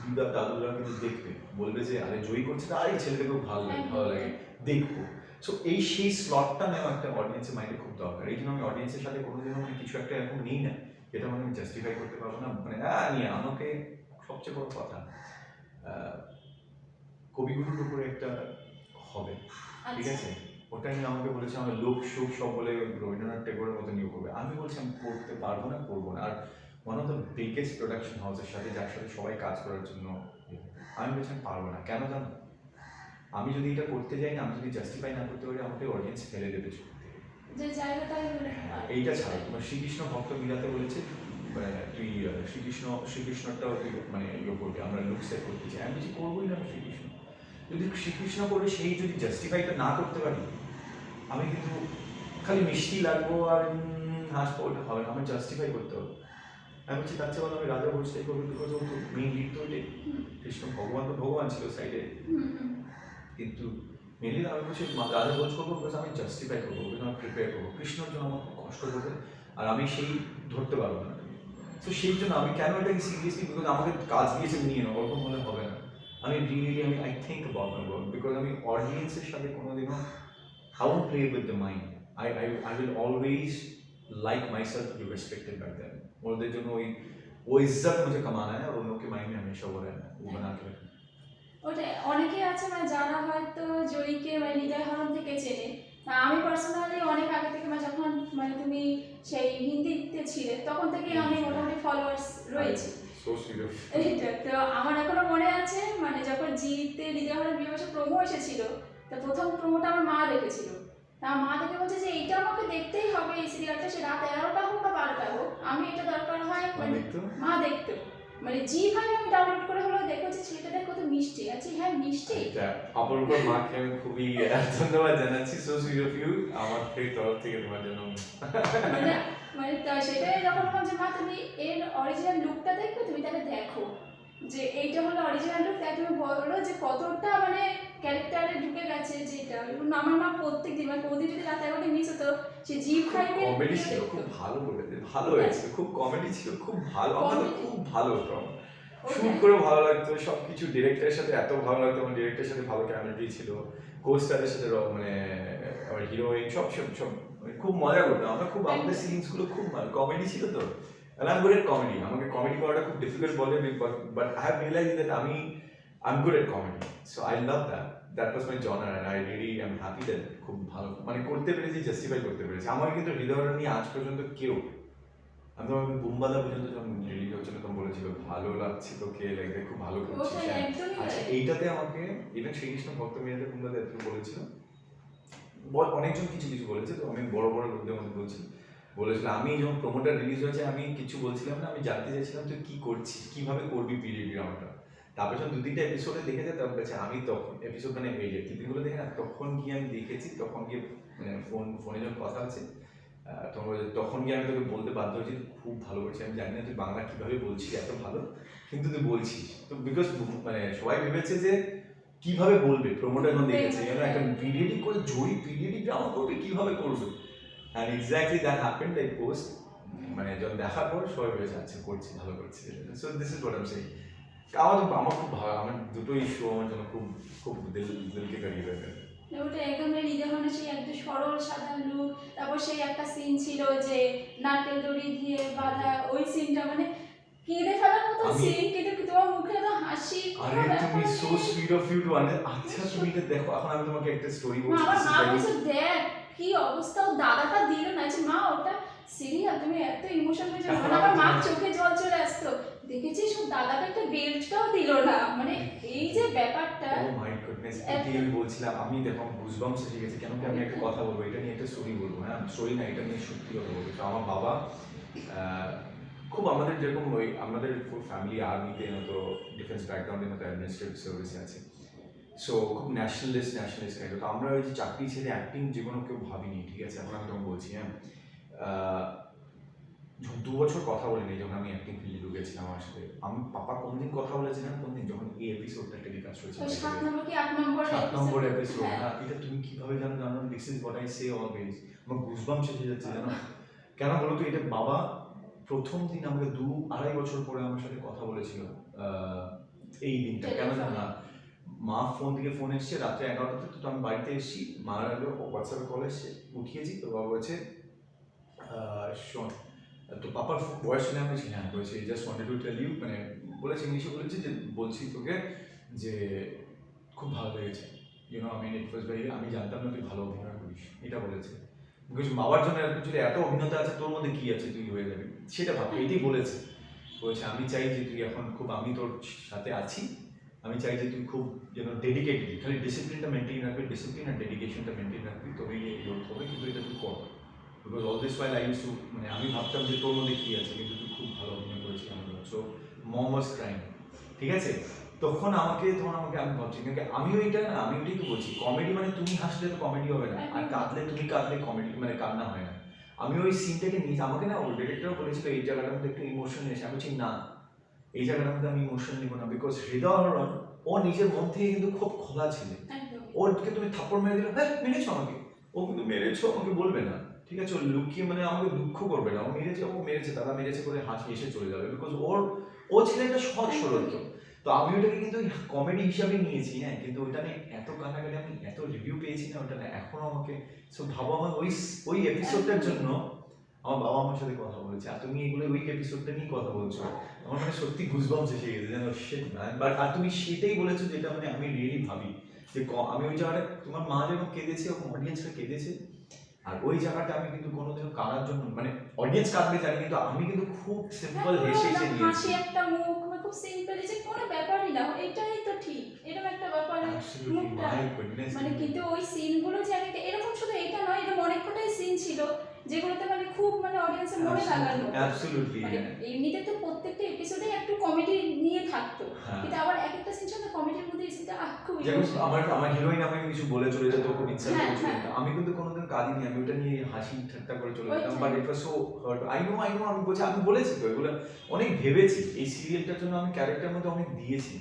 দিদা দাদুরা কিন্তু দেখবে, বলবে যে আরে জয়ী করছে, আরে এই ছেলেটাকে খুব ভালো লাগে দেখবো। সো সেই স্লটটা নেওয়া একটা অডিয়েন্সের মাইন্ডে খুব দরকার। এই জন্য আমি অডিয়েন্সের সাথে কোনোদিনও মানে কিছু একটা এরকম নেই না যেটা মানে আমি জাস্টিফাই করতে পারবো না, মানে নিয়ে আমাকে সবচেয়ে বড় কথা কবিগুরুর উপরে একটা হবে, ঠিক আছে? ওটা নিয়ে আমাকে বলেছে আমার লোক সুখ সব বলে রবীন্দ্রনাথ টেগোরের মতো নিয়োগ করবে। আমি বলছি আমি করতে পারবো না, করবো না। আর one of the biggest production হাউসের সাথে, যার সাথে সবাই কাজ করার জন্য, আমি বলছি আমি পারবো না। কেন জানো? আমি যদি এটা করতে যাই না, আমি যদি জাস্টিফাই না করতে পারি, আমাকে অডিয়েন্স ফেলে দেবে চোখ থেকে। যে জায়গাটাই এইটা ছাড়া তোমার শ্রীকৃষ্ণ ভক্ত মিলাতে বলেছে, মানে তুই শ্রীকৃষ্ণটাও তুই মানে ইয়ে করবি, আমরা লুক সেট করতে চাই। আমি কিছু করবোই না শ্রীকৃষ্ণ। যদি শ্রীকৃষ্ণ করে সেই যদি জাস্টিফাইটা না করতে পারি, আমি কিন্তু খালি মিষ্টি লাগবো আর হাসবো, ওটা হবে না, আমার জাস্টিফাই করতে হবে। আমি বলছি তার চেয়ে বলো আমি রাজা ভোজটাই করবো, বিকজ ও তো মেইন লিড তো ওইটাই। কৃষ্ণ ভগবান তো ভগবান ছিল সাইডে, কিন্তু মেনলি আমি বলছি রাজা ভোজ করবো, বিকজ আমি জাস্টিফাই করবো, বিকজ আমি প্রিপেয়ার করবো। কৃষ্ণর জন্য আমার খুব কষ্ট করবে, আর আমি সেই ধরতে পারবো না। তো সেই জন্য আমি কেন এটাকে সিরিয়াসলি, বিকজ আমাকে কাজ দিয়েছে নিয়ে নেবো, ওরকম হলে হবে না। আমি really I think about my work, because আমি অডিয়েন্সের সাথে কোনোদিনও I won't play with the mind. I will always like myself to be respected by them. ওদের জন্য वो इज्जत मुझे कमाना है और उन लोगों के माइंड में हमेशा वो रहना है, वो बना के रखना है। ওটা অনেকেই আছে মানে যারা হয়তো জয়ীকে মানে হৃদয় হরণ থেকে চেনে। আমি পার্সোনালি অনেক আগে থেকে মানে যখন মানে তুমি সেই হিন্দিতে ছিলে তখন থেকে আমি মোটামুটি ফলোয়ার্স রয়েছে। So sweet of you. এইটা তো আমার এখনো মনে আছে, মানে যখন জিতে হৃদয় হরণ বিভাষা প্রোমো এসেছিল, তো প্রথম প্রোমোটা আমার মা দেখেছিল। তা মা দেখে বলছে যে এইটা আমাকে দেখতেই হবে, এই সিরিয়ালটা, সে রাত 11টা হোক বা 12টা হোক, আমি এটা দরকার হয় মানে মা দেখতো, মানে জি5 আমি ডাউনলোড করে হলো দেখেছি, ছেলেটা কত মিষ্টি আছে। হ্যাঁ মিষ্টি, আমার উপর মাকে আমি খুবই ধন্যবাদ জানাচ্ছি। সো সুইট অফ ইউ, আমার তরফ থেকে তোমার জন্য মানে মানে সেটাই যখন বললাম যে মা তুমি এর অরিজিনাল লুকটা দেখবে, তুমি তাহলে দেখো যে এইটা হলো অরিজিনাল লুক, তাই তুমি বলো যে কতটা মানে ক্যারেক্টারে ঢুকে গেছে যেটা। আমার মা প্রত্যেক দিন মানে প্রতিদিন যদি রাত 11টায় মিস হতো, সে জি5 এর কমেডি ছিল, খুব ভালো করেছে, ভালো হয়েছে, খুব কমেডি ছিল, খুব ভালো, আমাদের খুব ভালো হতো, শুট করে ভালো লাগতো, সবকিছু ডিরেক্টরের সাথে এত ভালো লাগতো, আমার ডিরেক্টরের সাথে ভালো কেমিস্ট্রি ছিল, কোস্টারের সাথে মানে আমার হিরোইন সব খুব মজা করতাম আমরা, খুব আমাদের সিনস গুলো খুব কমেডি ছিল তো। And I'm good at comedy. আমাকে কমেডি করাটা খুব ডিফিকাল্ট বলে, but I have realized that I'm good at comedy. So I love that. That was my genre and I really am happy that খুব ভালো মানে করতে পেরেছি, জাস্টিফাই করতে পেরেছি। আমার কিন্তু হৃদয় নিয়ে আজ পর্যন্ত কেউ আমি তোমাকে বুম্বাদা পর্যন্ত যখন রিলিজ হচ্ছিল তখন বলেছিল ভালো লাগছে তোকে, লাইক খুব ভালো করছিস। ওটাই একদমই আচ্ছা তাই। এইটাতে আমাকে ইভেন শ্রীকৃষ্ণ ভক্ত মেয়েতে বুম্বাদা এত বলেছিল, অনেকজন কিছু কিছু বলেছে, তো আমি বড় বড় লোকদের মধ্যে বলছি, বলেছিল আমি যখন প্রোমোটার রিলিজ হয়েছে আমি কিছু বলছিলাম না, আমি জানতে চাইছিলাম তুই কি করছিস, কিভাবে করবি পিরিয়ড গ্রাউন্ডটা। তারপর যখন দু তিনটা এপিসোডে দেখে যায় তখন বলছে আমি তখন এপিসোড মানে এই যে ক্লিপিংগুলো দেখে না, তখন গিয়ে আমি দেখেছি, তখন গিয়ে মানে ফোনে যখন কথা আছে তখন গিয়ে আমি তোকে বলতে বাধ্য হয়েছি খুব ভালো করছিস, আমি জানি না তুই বাংলা কিভাবে বলছিস এত ভালো, কিন্তু তুই বলছিস তো বিকজ মানে সবাই ভেবেছে যে কিভাবে বলবে, প্রমোটার যখন দেখেছে একটা পিরিয়ডিক করে জড়ি পিরিয়ডিক ড্রামা করবে কিভাবে করবে, and exactly that happened like post, মানে যখন দেখার পর সবাই ভেবেছে আচ্ছা করছি ভালো করছি। So this is what I am saying. আমার খুব ভালো, আমার দুটোই শো আমার জন্য খুব খুব দিলকে কারিয়ে দেবে। ওটা একদম হৃদয়হনে সেই একদম সরল সাদা লুক, তারপর সেই একটা সিন ছিল যে নারকেল দড়ি দিয়ে বাঁধা, ওই সিনটা মানে কেঁদে ফেলার মতো সিন, কিন্তু তোমার মুখে তো হাসি। আরে তুমি so sweet of you too আচ্ছা তুমি এটা দেখো, এখন আমি তোমাকে একটা স্টোরি বলছি। আমার মা বলছে দেখ কি অবস্থা, ও দাদাটা দিল না, যে মা ওটা সিরিয়াল, তুমি এত ইমোশন হয়ে যাবে, আমার মা চোখে জল চলে আসতো, দেখেছিস ও দাদাটা একটা বেল্টটাও দিল না, মানে এই যে ব্যাপারটা। ও মাই গডনেস, এটাই আমি বলছিলাম, আমি দেখো গুজবাম্পস এসে গেছে, কেন কি আমি একটা কথা বলবো, এটা নিয়ে একটা স্টোরি বলবো, হ্যাঁ স্টোরি না, এটা নিয়ে সত্যি কথা বলবো। তো আমার বাবা খুব আমাদের যেরকম ওই আমাদের ফ্যামিলি আর্মিতে মতো ডিফেন্স ব্যাকগ্রাউন্ডের মতো অ্যাডমিনিস্ট্রেটিভ সার্ভিসে আছে, সো খুব ন্যাশনালিস্ট কাইন্ড। তো আমরা ওই যে চাকরি ছেড়ে অ্যাক্টিং জীবনে কেউ ভাবিনি, ঠিক আছে, এখন আমি তোমাকে বলছি হ্যাঁ, যখন 2 বছর কথা বলিনি যখন আমি অ্যাক্টিং ফিল্ডে ঢুকেছিলাম, আমার সাথে আমি পাপা কোনদিন কথা বলেছিলাম কোনদিন, যখন এই এপিসোডটা টেলিকাস্ট হয়েছিল 7 নম্বর কি 8 নম্বর 7 নম্বর এপিসোড, হ্যাঁ এটা তুমি কিভাবে জানো জানো, this is what I say always, আমার গুজবাম্পস এসে যাচ্ছে জানো কেন বলো তো, এটা বাবা প্রথম দিন আমাকে 2-2.5 বছর পরে আমার সাথে কথা বলেছিল এই দিনটা, কেন জানো না, মা ফোন থেকে ফোন এসছে রাত্রে 11টাতে, তো আমি বাড়িতে এসেছি, মার আগে হোয়াটসঅ্যাপে কল এসছে, উঠিয়েছি, তো বাবা বলছে শোন, তো পাপার বয়স শুনে আমি বলছি হ্যাঁ, বলছি just wanted to tell you, মানে বলেছে ইংলিশে বলেছে যে বলছি তোকে যে খুব ভালো লেগেছে, ইউনো আমি ইট ওয়াজ ভেরি, আমি জানতাম না তুই ভালো অভিনয় করিস, এটা বলেছে, বিকজ বাবার জন্য অ্যাকচুয়ালি এত অভিনেতা আছে, তোর মধ্যে কি আছে তুই হয়ে যাবি, সেটা ভাব, এটাই বলেছে। বলছে আমি চাই যে তুই এখন খুব, আমি তোর সাথে আছি, আমি চাই যে তুই খুব যেন ডেডিকেটেড, খালি ডিসিপ্লিনটা মেনটেন রাখবি, ডিসিপ্লিন আর ডেডিকেশনটা মেনটেন রাখবি, তবেই গ্রোথ হবে, কিন্তু এটা তুই কর, because all this while I use to, মানে আমি ভাবতাম যে তোর মধ্যে কী আছে, কিন্তু তুই খুব ভালো অভিনয় করেছিস আমার জন্য, সো মম ওয়াজ ক্রাইম, ঠিক আছে, তখন আমাকে আমি ভাবছি, কিন্তু আমি ওইটা না, আমি ওইটাই তো বলছি, কমেডি মানে তুমি হাসলে তো কমেডি হবে না, আর তুমি কাঁদলে কমেডি মানে কান্না হয় না, আমি ওই সিনটাকে নিয়ে, আমাকে না ওই ডিরেক্টর বলেছিল এই জায়গাটার মধ্যে একটু ইমোশন এসে, আমি বলছি না এই জায়গাটার মধ্যে আমি ইমোশন নিব না, বিকজ হৃদয়হরণ ও নিজের মন থেকে কিন্তু খুব খোলা ছিল, ওরকে তুমি থাপ্পড় মেরে দিলে হ্যাঁ মেরেছো আমাকে, ও কিন্তু মেরেছো আমাকে বলবে না, ঠিক আছে, ও লুকিয়ে মানে আমাকে দুঃখ করবে না, ও মেরেছে দাদা মেরেছে করে হাসি এসে চলে যাবে, বিকজ ও ছিল একটা সৎ সরল, তো আমি ওটাকে কিন্তু কমেডি হিসাবে নিয়েছি, হ্যাঁ, কিন্তু ওটা নিয়ে এত কানাকাটি, আমি এত রিভিউ পেয়েছি না ওটা না, এখনো আমাকে, সো ভাবো আমার ওই এপিসোডটার জন্য আমার বাবা আমার সাথে কথা বলেছে, আর তুমি এগুলো ওই এপিসোডটা নিয়ে কথা বলছো, আমার মানে সত্যি গুজবাম্পস এসে গেছে যেন, শিট ম্যান, বাট আর তুমি সেটাই বলেছো যেটা মানে আমি রিয়েলি ভাবি যে আমি ওই জায়গাটা, তোমার মা যখন কেঁদেছে এবং অডিয়েন্সরা কেঁদেছে, আর ওই জায়গাটা আমি কিন্তু কোনোদিনও কাঁদার জন্য, মানে অডিয়েন্স কাঁদবে জানি, কিন্তু আমি কিন্তু খুব সিম্পল হেসে হেসে নিয়েছি, হাসি একটা মুখ, খুব সিম্পল, যে কোনো ব্যাপারই না, এটাই তো ঠিক, এরকম একটা ব্যাপার মুখটা, মানে কিন্তু ওই সিনগুলো যে আমি এরকম, শুধু এটা নয়, এরকম অনেক কটাই সিন ছিল যেগুলোতে মানে খুব মানে অডিয়েন্সের মনে লাগার মতো, অ্যাবসলিউটলি, মানে এমনিতে তো প্রত্যেকটা এপিসোডে একটু কমেডি নিয়ে থাকতো, কিন্তু আবার এক একটা সিন ছিল কমেডির মধ্যে, এই সিনটা খুব যেমন আমার হিরোইন আমাকে কিছু বলে চলে যেত, খুব ইচ্ছা করে, আমি কিন্তু কোনোদিন কাঁদিনি, আমি ওটা নিয়ে হাসি ঠাট্টা করে চলে যেতাম, but it was so heart, I know আমি বলেছি তো এগুলো অনেক ভেবেছি, এই সিরিয়ালটার জন্য আমি ক্যারেক্টারের মধ্যে অনেক দিয়েছি,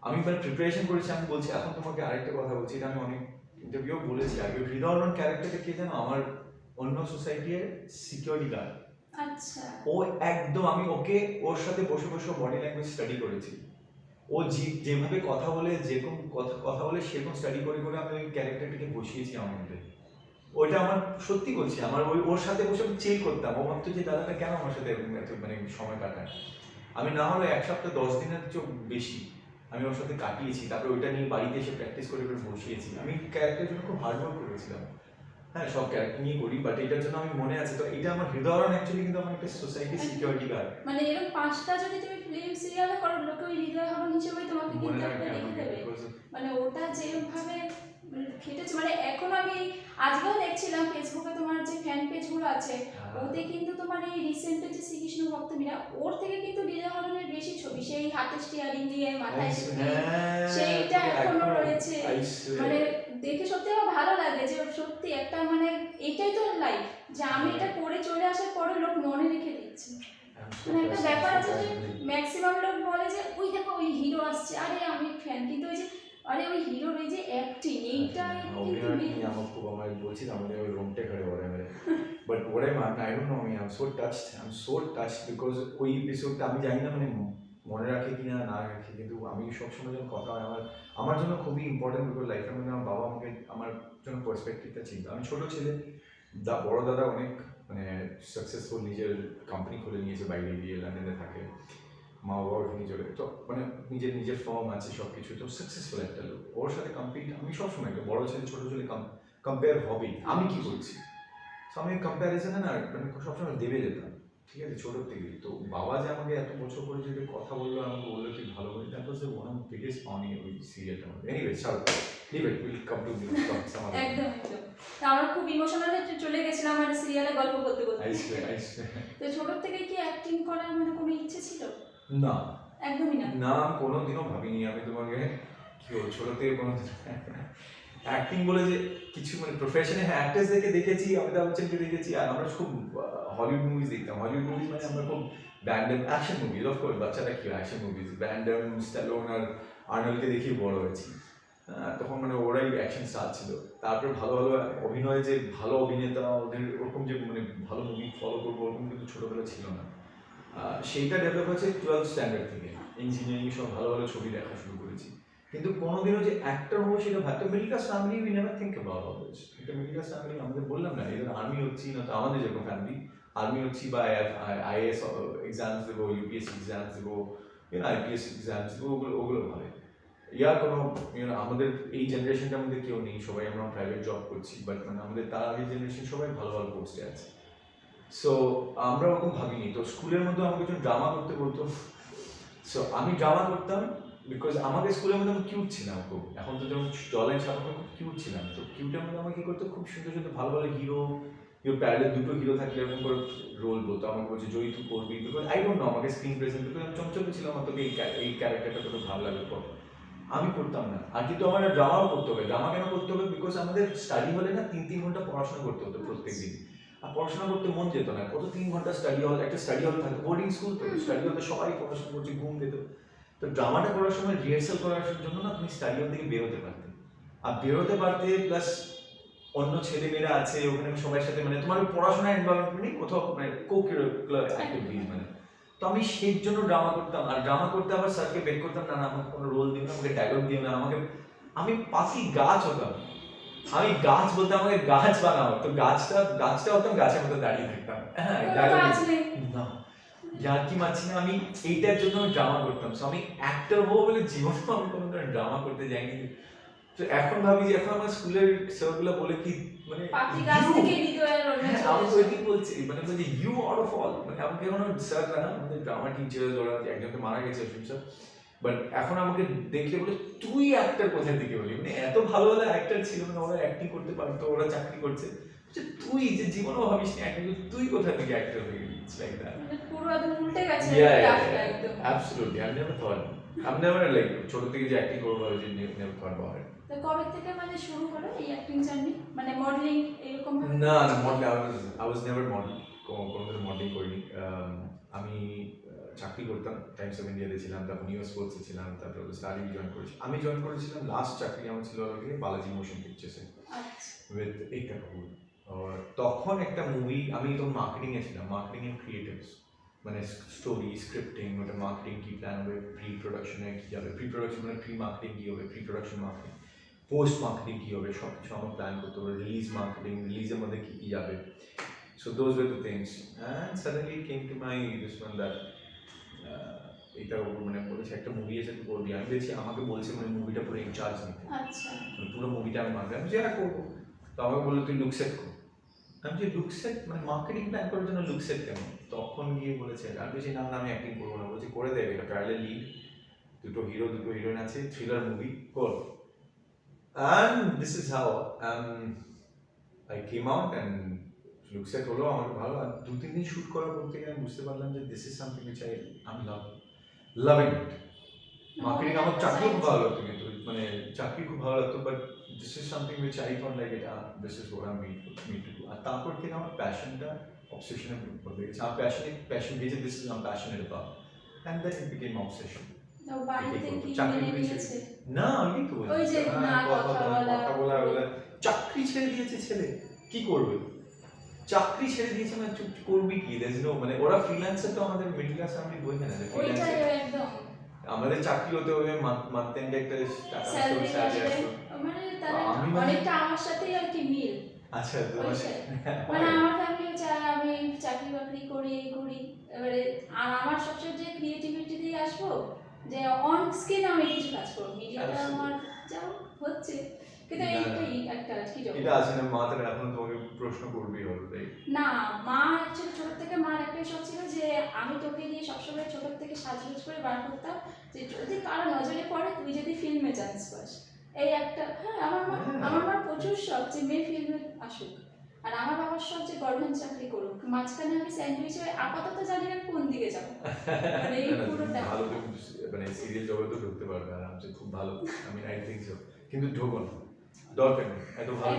আমি মানে প্রিপারেশন করেছি, আমি বলছি এখন তোমাকে আরেকটা কথা বলছি, এটা আমি অনেক ইন্টারভিউ বলেছি আগে, হৃদয়হরণ ক্যারেক্টারটা কে জানো, আমার অন্য সোসাইটির সিকিউরিটি গার্ড, আচ্ছা, ও একদম, আমি ওকে ওর সাথে বসে বসে বডি ল্যাঙ্গুয়েজ স্টাডি করেছি, ও যেভাবে কথা বলে, যেরকম কথা বলে সেরকম স্টাডি করে করে আমি ওই ক্যারেক্টারটাকে বসিয়েছি আমার মধ্যে, ওইটা আমার সত্যি বলছি, আমার ওর সাথে বসে আমি চিল করতাম, ও ভাবতো যে দাদাটা কেন আমার সাথে মানে সময় কাটায়, আমি না হলে 1 সপ্তাহ 10 দিনের চেয়েও বেশি আমি ওর সাথে কাটিয়েছি, তারপরে ওইটা নিয়ে বাড়িতে এসে প্র্যাকটিস করে করে বসিয়েছি, আমি ক্যারেক্টারের জন্য খুব হার্ড ওয়ার্ক করেছিলাম, হ্যাঁ সব ক্যারেক্টার নিয়ে করি, বাট এটার জন্য আমি মনে আছে তো এটা আমার হৃদয়রণ অ্যাকচুয়ালি কিন্তু আমার একটা সোসাইটি সিকিউরিটি গার্ড। মানে এরকম 5টা যদি তুমি ফিল্ম সিরিয়ালে করো, লোকে ওই হৃদয় হরণ হিসেবেই তোমাকে মনে কিন্তু রাখবে একটা আমাকে লিখে দেবে। because মানে ওটা যেভাবে খেটেছে, মানে এখন আমি আজকেও দেখছিলাম ফেসবুকে তোমার যে ফ্যান পেজগুলো আছে, ওতে কিন্তু তোমার এই রিসেন্টের যে শ্রীকৃষ্ণ ভক্ত মীরা, ওর থেকে কিন্তু হৃদয় হরণের বেশি ছবি, সেই হাতে স্টিয়ারিং দিয়ে মাথায় টুপি, সেইটা এখনো রয়েছে। মানে দেখে সত্যি আমার ভালো লাগে যে সত্যি একটা মানে এটাই তো লাইফ, যে আমি এটা করে চলে আসার পরে লোক মনে রেখে দিচ্ছে। মানে একটা ব্যাপার আছে যে ম্যাক্সিমাম লোক বলে যে ওই দেখো ওই হিরো আসছে, আরে আমি ফ্যান, কিন্তু ওই যে আরে ওই হিরোর এই যে অ্যাক্টিং এইটা কিন্তু আমার খুব আমার বলছি না আমাদের ওই রুমটে ঘরে ওরে মেরে, বাট ওরে আই ডোন্ট নো, আমি I am so touched because ওই এপিসোডটা আমি জানি না মানে মনে রাখে কি না না রাখে, কিন্তু আমি সবসময় যখন কথা হয় আমার জন্য খুবই ইম্পর্টেন্ট, বিকজ লাইফের মধ্যে আমার বাবা আমাকে আমার জন্য পার্সপেক্টিভটা চিন্তা, আমি ছোটো ছেলে, বড় দাদা অনেক মানে সাকসেসফুল, নিজের কোম্পানি খুলে নিয়েছে বাইরে গিয়ে, লন্ডনে থাকে, মা বাবার নিজের তো মানে নিজের ফার্ম আছে সব কিছু, তো সাকসেসফুল একটা লোক, ওর সাথে কম্পিট আমি সবসময় একটা বড় ছেলে ছোটো ছেলে কম্পেয়ার হবেই, আমি কি করছি, তো আমি কম্প্যারিজনে না মানে সবসময় দেবে যেতাম, ঠিক আছে ছোটোর থেকে। তো বাবা যে আমাকে এত বছর করে যে কথা বললো, আমাকে বললো তুই ভালো করে, that was one of biggest পাওনি ওই সিরিয়ালটার মধ্যে। এনিওয়ে ছাড়ো, leave it, will come to this some other. একদম একদম। তা আমরা খুব ইমোশনালি চলে গেছিলাম মানে সিরিয়ালে গল্প করতে করতে। তো ছোট থেকে কি অ্যাক্টিং করার মানে কোনো ইচ্ছে ছিল? না একদমই না। না, কোনোদিনও ভাবিনি আমি তোমাকে কি বলবো, ছোট থেকে কোনো অ্যাক্টিং বলে যে কিছু মানে প্রফেশনে, হ্যাঁ অ্যাক্টার্সদেরকে দেখেছি, অমিতাভ বচ্চনকে দেখেছি, আর আমরা খুব হলিউড মুভিজ দেখতাম, হলিউড মুভিজ মানে আমরা খুব ব্যান্ডাম অ্যাকশন মুভিজ, অফকোর্স বাচ্চারা কি অ্যাকশন মুভিজ, ব্যান্ডাম স্ট্যালোন আর আর্নল্ডকে দেখেই বড় হয়েছি, তখন মানে ওরাই অ্যাকশন স্টার ছিল। তারপরে ভালো ভালো অভিনয়, যে ভালো অভিনেতা, ওদের ওরকম যে মানে ভালো মুভি ফলো করবো ওরকম কিন্তু ছোটোবেলা ছিল না, সেইটা ডেভেলপ হয়েছে 12th স্ট্যান্ডার্ড থেকে, ইঞ্জিনিয়ারিং সব ভালো ভালো ছবি দেখা শুরু করেছি, কিন্তু কোনোদিনও যে অ্যাক্টর হবো সেটা ভাবতে, middle class family we never think about all this, এটা মিডল ক্লাস ফ্যামিলি, আমাদের বললাম না এদের আর্মি হচ্ছি না, তো আমাদের যেরকম ফ্যামিলি আর্মি হচ্ছি বা আইএএস এক্সামস দেবো, ইউপিএসসি এক্সামস দেবো, আইপিএস এক্সামস দেবো, ওগুলো ভাবে, ইয়ার কোনো আমাদের এই জেনারেশনটার মধ্যে কেউ নেই, সবাই আমরা প্রাইভেট জব করছি, বাট মানে আমাদের তার আগের জেনারেশন সবাই ভালো ভালো পোস্টে আছে, সো আমরা ওরকম ভাবিনি। তো স্কুলের মধ্যে আমাকে যখন ড্রামা করতে বলতো, সো আমি ড্রামা করতাম, বিকজ আমাকে স্কুলের মধ্যে আমি কিউট ছিলাম খুব, এখন তো যেমন জলের ছাপানো খুব কিউট ছিলাম, তো কিউটের মধ্যে আমাকে কি করতো, খুব সুন্দর সুন্দর ভালো ভালো হিরো প্যারেলাল দুটো হিরো থাকলে এরকম করে রোল বলতো, আমাকে বলছে জয়ী তুই করবি, বিকজ আই ডোন্ট নো, আমাকে স্ক্রিন প্রেজেন্ট, বিকজ আমি চঞ্চল ছিলাম, আমার তোকে এই ক্যারেক্টারটা তোকে ভালো লাগে পর, আমি করতাম না। আর কিন্তু আমার ড্রামাও করতে হবে, ড্রামা কেন করতে হবে, বিকজ আমাদের স্টাডি হলে না 3 ঘন্টা পড়াশোনা করতে হতো প্রত্যেক দিন, আর পড়াশোনা করতে মন যেত না, কত 3 ঘন্টা স্টাডি হল, একটা স্টাডি হল থাকে, বোর্ডিং স্কুল তো, স্টাডি হলে সবাই পড়াশোনা করছে, ঘুম যেত, তো ড্রামাটা করার সময় রিহার্সাল করার জন্য না তুমি স্টাডি হল থেকে বেরোতে পারতে, আর বেরোতে পারতে প্লাস অন্য ছেলেমেয়েরা আছে ওখানে সবার সাথে, মানে তোমার পড়াশোনার এনভায়রনমেন্ট নেই কোথাও, মানে কো-কারিকুলার অ্যাক্টিভিটিস, মানে তো আমি সেই জন্য ড্রামা করতাম, আর ড্রামা করতে আবার স্যারকে বের করতাম, না আমাকে কোনো রোল দিও না, আমাকে ডায়লগ দিও না, আমাকে আমি পাখি গাছ হতাম, আমি গাছ বলতে আমাকে গাছ বানাও, তো গাছটা হতাম, গাছের মধ্যে দাঁড়িয়ে থাকতাম, হ্যাঁ ডায়লগ না, যার কি মানছি না, আমি এইটার জন্য আমি ড্রামা করতাম, সো আমি অ্যাক্টর হবো বলে জীবনে আমি কোনো ড্রামা করতে যাইনি। তো এখন ভাবি যে এখন আমার স্কুলের স্যারগুলো বলে কি মানে পাখি গাছ থেকে হৃদয়ের আমি তো এটি বলছি, মানে বলছি ইউ আউট অফ অল, মানে আমাকে এখন স্যার না, আমাদের ড্রামা টিচার ওরা একজনকে মারা গেছে অসীম স্যার, বাট এখন আমাকে দেখলে বলে তুই অ্যাক্টর কোথায় থেকে বলি, মানে এত ভালো ভালো অ্যাক্টর ছিল, মানে ওরা অ্যাক্টিং করতে পারতো, ওরা চাকরি করছে, তুই যে জীবনেও ভাবিস না অ্যাক্টর, তুই কোথা থেকে অ্যাক্টর হয়ে গেলি, ইটস লাইক দ্যাট, পুরো একদম উল্টে গেছে গ্রাফটা একদম, অ্যাবসলিউটলি আই নেভার থট, আমি নেভার লাইক ছোট থেকে যে অ্যাক্টিং করবো যে নেভার থট অ্যাবাউট ইট। তো কবে থেকে মানে শুরু হলো এই অ্যাক্টিং জার্নি, মানে মডেলিং এরকম ভাবে? না model I was never model, কোনোদিন মডেলিং করিনি, আমি চাকরি করতাম, টাইমস অফ ইন্ডিয়াতে ছিলাম, তারপর নিউ স্পোর্টসে ছিলাম, তারপর স্টাডি জয়েন করেছি, আমি জয়েন করেছিলাম লাস্ট চাকরি আমার ছিল বালাজি মোশন পিকচার্সে উইথ একতা কাপুর, তখন একটা মুভি, আমি তখন মার্কেটিংয়ে ছিলাম, মার্কেটিং এন্ড ক্রিয়েটিভস, মানে স্টোরি স্ক্রিপ্টিং, ওটা মার্কেটিং কি প্ল্যান হবে, প্রি প্রোডাকশনে কী হবে, প্রি প্রোডাকশন মানে প্রি মার্কেটিং কী হবে, pre production marketing, post marketing কী হবে, সব কিছু আমার প্ল্যান করতে হবে, রিলিজ মার্কেটিং, রিলিজের মধ্যে কী কী যাবে, so those were the things, and suddenly it came to my this one that এটা মানে বলেছে একটা মুভি এসে তুই করবি, আমি দেখছি আমাকে বলছে মানে মুভিটা পুরো ইনচার্জ নিতে, আচ্ছা পুরো মুভিটা আমি মানবে, আমি যেটা করবো, তো আমাকে বললো তুই লুকসেট কর। আমি যে লুকসেট মানে মার্কেটিং প্ল্যান করার জন্য লুকসেট কেন? তখন গিয়ে বলেছে আমি বলছি না আমি অ্যাক্টিং করবো না, বলছি করে দেবে, এটা প্যারালাল লিড, দুটো হিরো দুটো হিরোইন আছে, থ্রিলার মুভি কর। And this is how I came out and look set হলো আমার ভালো। আর 2-3 দিন শ্যুট করার পর থেকে আমি বুঝতে পারলাম যে দিস ইজ সামথিং উইচ আমি লাভিং ইট। মার্কেটিং আমার চাকরি খুব ভালো লাগতো, কিন্তু মানে চাকরি খুব ভালো লাগতো, but this is something which I thought like এটা this is what I meant to do. আর তারপর থেকে আমার প্যাশনটা অবসেশনে বদলে গেছে। আমার প্যাশন দিয়েছে this is I am passionate about, and then it became obsession. তো বাড়িতে কি চাকরি মেনে করেছে নিয়েছে? না, আমি তো ওই যে না কথা বলা চাকরি ছেড়ে দিয়েছে ছেলে, কি করবে? চাকরি ছেড়ে দিয়েছে মানে চুপ করবি কি? দেয়ার নো মানে ওরা ফ্রিল্যান্সার, তো আমাদের মিডল ক্লাস ফ্যামিলি বই না যে ওইটাই ফ্রিল্যান্সার একদম আমাদের চাকরি হতে হবে, মান্থ এন্ড একটা টাকা স্যালারি স্যালারি আসবে, আসবে। মানে তারা আমি মানে- অনেকটা আমার সাথেই আর কি মিল। আচ্ছা তো ওইটাই। মানে আমার ফ্যামিলিও চায় আমি চাকরি বাকরি করি এই করি, এবারে আর আমার সবচেয়ে যে ক্রিয়েটিভিটি দিয়ে আসবো, যে অন স্ক্রিন আমি কিছু কাজ করবো, মিডিয়াটা আচ্ছা। আমার যাও হচ্ছে, কিন্তু না, এইটাই একটা কি জব। এটা আছে না, মা তারা এখন তোমাকে প্রশ্ন করবেই হবে, তাই না, মা অ্যাকচুয়ালি ছোট থেকে মার একটাই শখ ছিল যে আমি তোকে নিয়ে সবসময় ছোট থেকে সাজগোজ করে বার করতাম, যে যদি কারো নজরে পড়ে তুই যদি ফিল্মে চান্স পাস, এই একটা। হ্যাঁ, আমার মা প্রচুর শখ যে মেয়ে ফিল্মে আসুক, আর আমার বাবার শখ যে গভর্নমেন্ট চাকরি করুক। মাঝখানে আমি স্যান্ডউইচ হয়ে আপাতত জানি না কোন দিকে যাবো, মানে এই পুরোটা। ভালো তো মানে সিরিয়াল জগতে ঢুকতে পারবে আরামসে, খুব ভালো। আমি আই থিঙ্ক সো, কিন্তু ঢোকো না, দরকার নেই। এত ভালো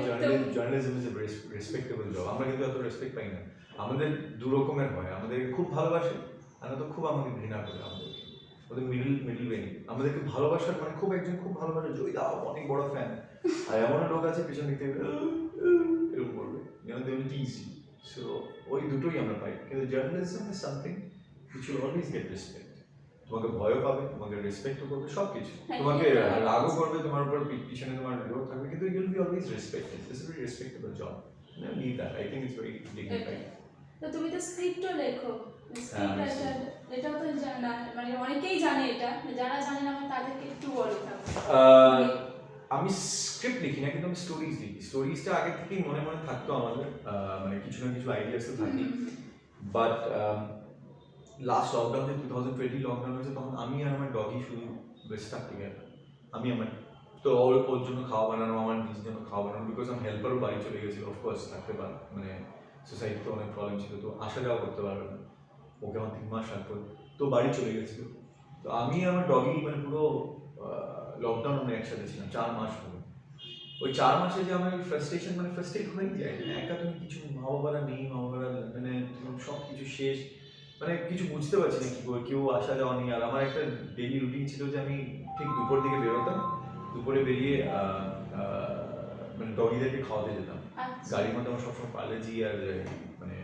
journalism is a respectable job. আমরা কিন্তু এত রেসপেক্ট পাই না। আমাদের দু রকমের হয়, আমাদের খুব ভালোবাসে আর তো খুব আমাকে ঘৃণা করে। ওদের মিডল ওয়ে নেই। আমাদেরকে ভালোবাসার মানে খুব একজন খুব ভালোবাসে, জয় দাও অনেক বড় ফ্যান, আর এমন লোক আছে পিছন দিক থেকে এরকম করবে, they will tease you. So ওই দুটোই আমরা পাই। কিন্তু journalism is something which will always get respect. তোমাকে ভয়ও পাবে, তোমাকে রেসপেক্টও করবে, সব কিছু। তোমাকে রাগও করবে, তোমার উপর পিছনে তোমার লোক থাকবে, কিন্তু you will be always respected. This is very respectable job. Leave that, I think it's very dignified. তো তুমি তো স্ক্রিপ্টও লেখো, হ্যাঁ, আমি এটাও তো জানা, মানে অনেকেই জানে এটা, যারা জানে না তাদেরকে একটু বলো থাকো। আমি স্ক্রিপ্ট লিখি না, কিন্তু আমি স্টোরিজ লিখি। স্টোরিজটা আগে থেকেই মনে মনে থাকতো আমাদের, মানে কিছু না কিছু আইডিয়াস তো থাকি। বাট লাস্ট লকডাউনে 2020 লকডাউন হয়েছে, তখন আমি আর আমার ডগি শুধু বেস্ট থাকতে গেলাম। আমি আমার তো ওর জন্য খাওয়া বানানো, আমার নিজের জন্য খাওয়া বানানো, বিকজ আমার হেল্পারও বাড়ি চলে গেছিল। অফকোর্স থাকতে পার মানে সোসাইটিতে অনেক প্রবলেম ছিল, তো আসা যাওয়া করতে পারবে না। ওকে আমার 3 মাস রাখতো, তো বাড়ি চলে গেছিল। তো আমি আমার ডগি মানে পুরো লকডাউন আমরা একসাথে ছিলাম 4 মাস হলো। ওই 4 মাসে যে আমার ফ্রাস্ট্রেশন, মানে ফ্রাস্ট্রেট হয়ে যায়, একা তুমি কিছু, মা বাবারা নেই, মা বাবারা মানে সব কিছু শেষ, মানে কিছু বুঝতে পারছি না কি করে, কেউ আসা যাওয়া নেই। আর আমার একটা ডেইলি রুটিন ছিল যে আমি ঠিক দুপুর দিকে বেরোতাম, দুপুরে বেরিয়ে মানে ডগিদেরকে খাওয়াতে যেতাম। গাড়ির মধ্যে আমার সবসময় পার্লেজি আর মানে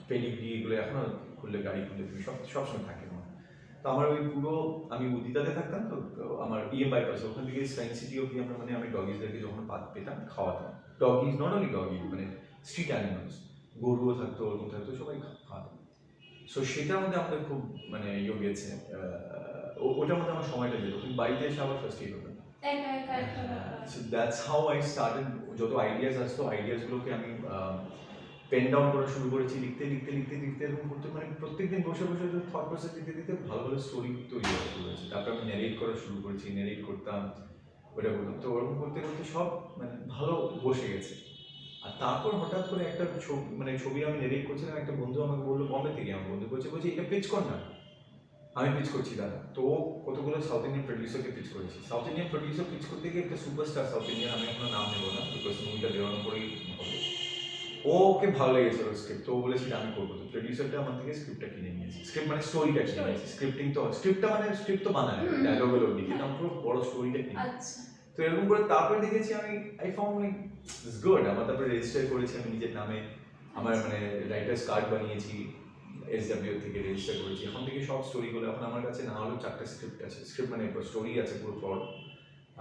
পেডিগ্রি এগুলো এখনো খুললে, গাড়ি খুললে তুমি সবসময় থাকে আমার। তো আমার ওই পুরো, আমি উদিতাতে থাকতাম, তো আমার বাইপাসে, ওখান থেকে সায়েন্স সিটি অব্দি আমরা মানে আমি ডগিসদেরকে যখন পেতাম খাওয়াতাম। ডগিস নট অনলি ডগি, মানে স্ট্রিট অ্যানিমালস, গরুও থাকতো, ওরকম থাকতো, সবাই খাওয়াতাম। সো সেটার মধ্যে আমাদের খুব মানে গেছে, ওটার মধ্যে আমার সময়টা যেত। কিন্তু বাড়িতে এসে আবার ফার্স্ট ইয়ার হতাম। So that's how I started. যত আইডিয়াস আসতো, আইডিয়াসগুলোকে আমি পেন ডাউন করা শুরু করেছি, লিখতে এরকম করতে, মানে প্রত্যেকদিন বসে বসে থট প্রসেস দিতে ভালো ভালো স্টোরি তৈরি করা শুরু করেছি। তারপর আমি ন্যারেট করা শুরু করেছি, ন্যারেট করতাম, ওটা করতাম। তো ওরকম করতে সব মানে ভালো বসে গেছে। আর তারপর হঠাৎ করে একটা ছবি আমি ন্যারেট করছিলাম, একটা বন্ধু আমাকে বললো, বম্বে থেকে আমার বন্ধু বলছে এটা পিচ কর না। আমি পিচ করছি দাদা। তো কতগুলো সাউথ ইন্ডিয়ান প্রডিউসারকে পিচ করেছি। সাউথ ইন্ডিয়ান প্রডিউসার পিচ করতে গিয়ে একটা সুপারস্টার সাউথ ইন্ডিয়ান, আমি এখনো নাম নেবো না বিকজ মুভিটা বেরোনোর পরেই হবে, ওকে ভালো লেগেছিল স্ক্রিপ্ট, তো ও বলেছিল আমি করবো। তো প্রডিউসারটা আমার থেকে স্ক্রিপ্টটা কিনে নিয়েছি, স্ক্রিপ্ট মানে স্টোরিটা কিনে নিয়েছি। স্ক্রিপ্ট তো বানায় ডায়লগুলো লিখে, আমি পুরো বড় স্টোরিটা কিনে। তো এরকম করে তারপরে দেখেছি আমি, I found like it's good. আমার তারপরে রেজিস্টার করেছি আমি নিজের নামে, আমার মানে রাইটার্স কার্ড বানিয়েছি, SW থেকে রেজিস্টার করেছি। এখন থেকে সব স্টোরিগুলো, এখন আমার কাছে না হলেও 4টা স্ক্রিপ্ট আছে, স্ক্রিপ্ট মানে স্টোরি আছে পুরো প্লট।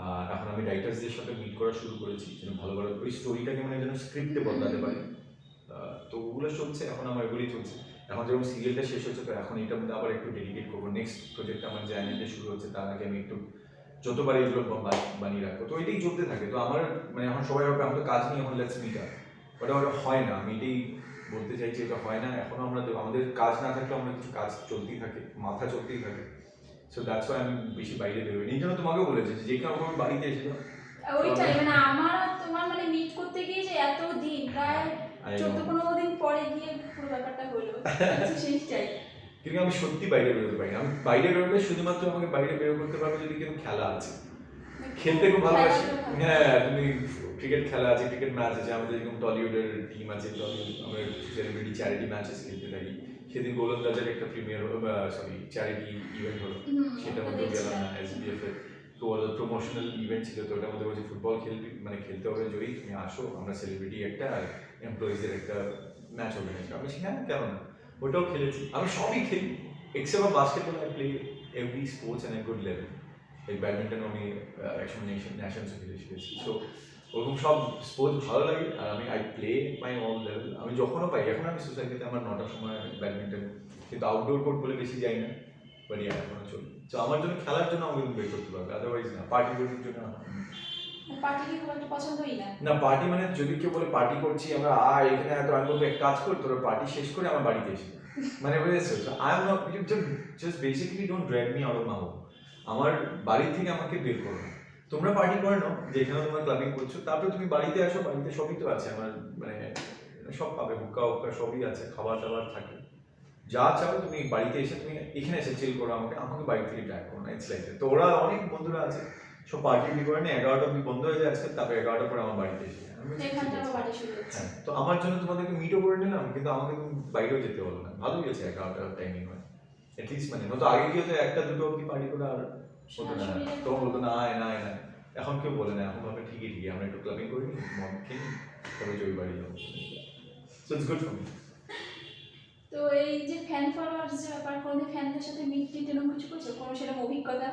আর এখন আমি রাইটার্সদের সাথে মিট করা শুরু করেছি, যেন ভালো ভালো ওই স্টোরিটাকে মানে যেন স্ক্রিপ্টে বদলাতে পারি। তো ওগুলো চলছে, এখন আমার এগুলোই চলছে। এখন যেমন সিরিয়ালটা শেষ হচ্ছে, তো এখন এটার মধ্যে আবার একটু ডেডিকেট করবো। নেক্সট প্রজেক্ট আমার যে অ্যানিমেটা শুরু হচ্ছে, তার আগে আমি একটু যতবার এগুলো বানিয়ে রাখবো, তো এটাই চলতে থাকে। তো আমার মানে এখন সবাই ভাবে আমি তো কাজ নিয়ে এখন লেটস মিট আপ, ওটা হয় না। আমি এটাই বলতে চাইছি, এটা হয় না এখনো। আমরা আমাদের কাজ না থাকলে আমরা কিছু কাজ চলতেই থাকে, মাথা চলতেই থাকে। সো দ্যাটস ওয়াই আমি বেশি বাইরে বেরোই। এই জন্য তোমাকেও বলেছি যে কেউ আমার বাড়িতে এসেছিল ওইটাই মানে আমার আর তোমার মানে মিট করতে গিয়ে যে এত দিন প্রায় 14-15 দিন পরে গিয়ে পুরো ব্যাপারটা হলো সেইটাই। কিন্তু আমি সত্যি বাইরে বেরোতে পারি না। আমি বাইরে বেরোলে শুধুমাত্র আমাকে বাইরে বের করতে পারবে যদি কোনো খেলা আছে, খেলতে খুব ভালোবাসি। হ্যাঁ, তুমি ক্রিকেট খেলা আছে, ক্রিকেট ম্যাচ আছে, আমাদের যেরকম টলিউডের টিম আছে, আমরা সেলিব্রিটি চ্যারিটি ম্যাচেস খেলতে থাকি। সেদিন গোলন্দাজের একটা প্রিমিয়ার চ্যারিটি ইভেন্ট হলো, সেটার মধ্যে গেলাম না এসবিএফ এর। তো ওদের প্রমোশনাল ইভেন্ট ছিল, তো ওটার মধ্যে বলছে ফুটবল খেলবি মানে খেলতে হবে জয়ী, তুমি আসো, আমরা সেলিব্রিটি একটা আর এমপ্লয়িজের একটা ম্যাচ অর্গানাইজ করি। আমি হ্যাঁ কেন না, ওটাও খেলেছি। আমি সবই খেলি except basketball. I play every sports and a good level. এই ব্যাডমিন্টন আমি একসময় ন্যাশনালসে খেলে শিখেছি। সো ওরকম সব স্পোর্টস ভালো লাগে, আর আমি I play my all level. আমি যখনও পাই, এখন আমি সোসাইটিতে আমার 9টার সময় ব্যাডমিন্টন, কিন্তু আউটডোর কোর্ট বলে বেশি যাই না, বাট এখনো চলি। তো আমার জন্য খেলার জন্য আমাকে বের করতে পারবে, আদারওয়াইজ না। পার্টি করার জন্য পার্টি কি খুব একটা পছন্দই না। না, পার্টি মানে যদি কেউ বলে পার্টি করছি আমরা, এখানে এত, আমি বলবো এক কাজ কর, তোর পার্টি শেষ করে আমার বাড়িতে এসে মানে বুঝেছো। I am not just basically don't drag me out of my home. আমার বাড়ি থেকে আমাকে বের করো না। তোমরা পার্টি করে নাও যেখানে তোমরা ক্লাবিং করছো, তারপরে তুমি বাড়িতে আসো, বাড়িতে সবই তো আছে আমার, মানে সব পাবে, হুক্কা হুক্কা সবই আছে, খাবার দাবার থাকে, যা চাও তুমি বাড়িতে এসে, তুমি এখানে এসে চিল করো, আমাকে বাড়ি থেকে ড্র্যাগ করো না। It's like that. তো ওরা অনেক বন্ধুরা আছে সব পার্টি করে না, 11টা অব্দি বন্ধ হয়ে যায় আজকে, তারপরে 11টার পরে আমার বাড়িতে এসে হ্যাঁ। তো আমার জন্য তোমাদেরকে মিটও করে নিলাম, কিন্তু আমাকে তুমি বাইরেও যেতে হলো না। ভালোই আছে 11টার টাইমিং হয় অ্যাটলিস্ট। মানে নয়তো আগে কি হতো, 1টা-2টো অব্দি পার্টি করে আর হতো না, তখন বলতো না আয় না আয় না। এখন কেউ বলে না, এখন ভাবে ঠিকই ঠিকই আমরা একটু ক্লাবিং করি, মদ খেলি, তবে জয় বাড়ি যাবো। So it's good for me. তো এই যে ফ্যান ফলোয়ার্স যে ব্যাপার, কোনোদিন ফ্যানদের সাথে মিট টিট এরকম কিছু করছো, কোনো সেরকম অভিজ্ঞতা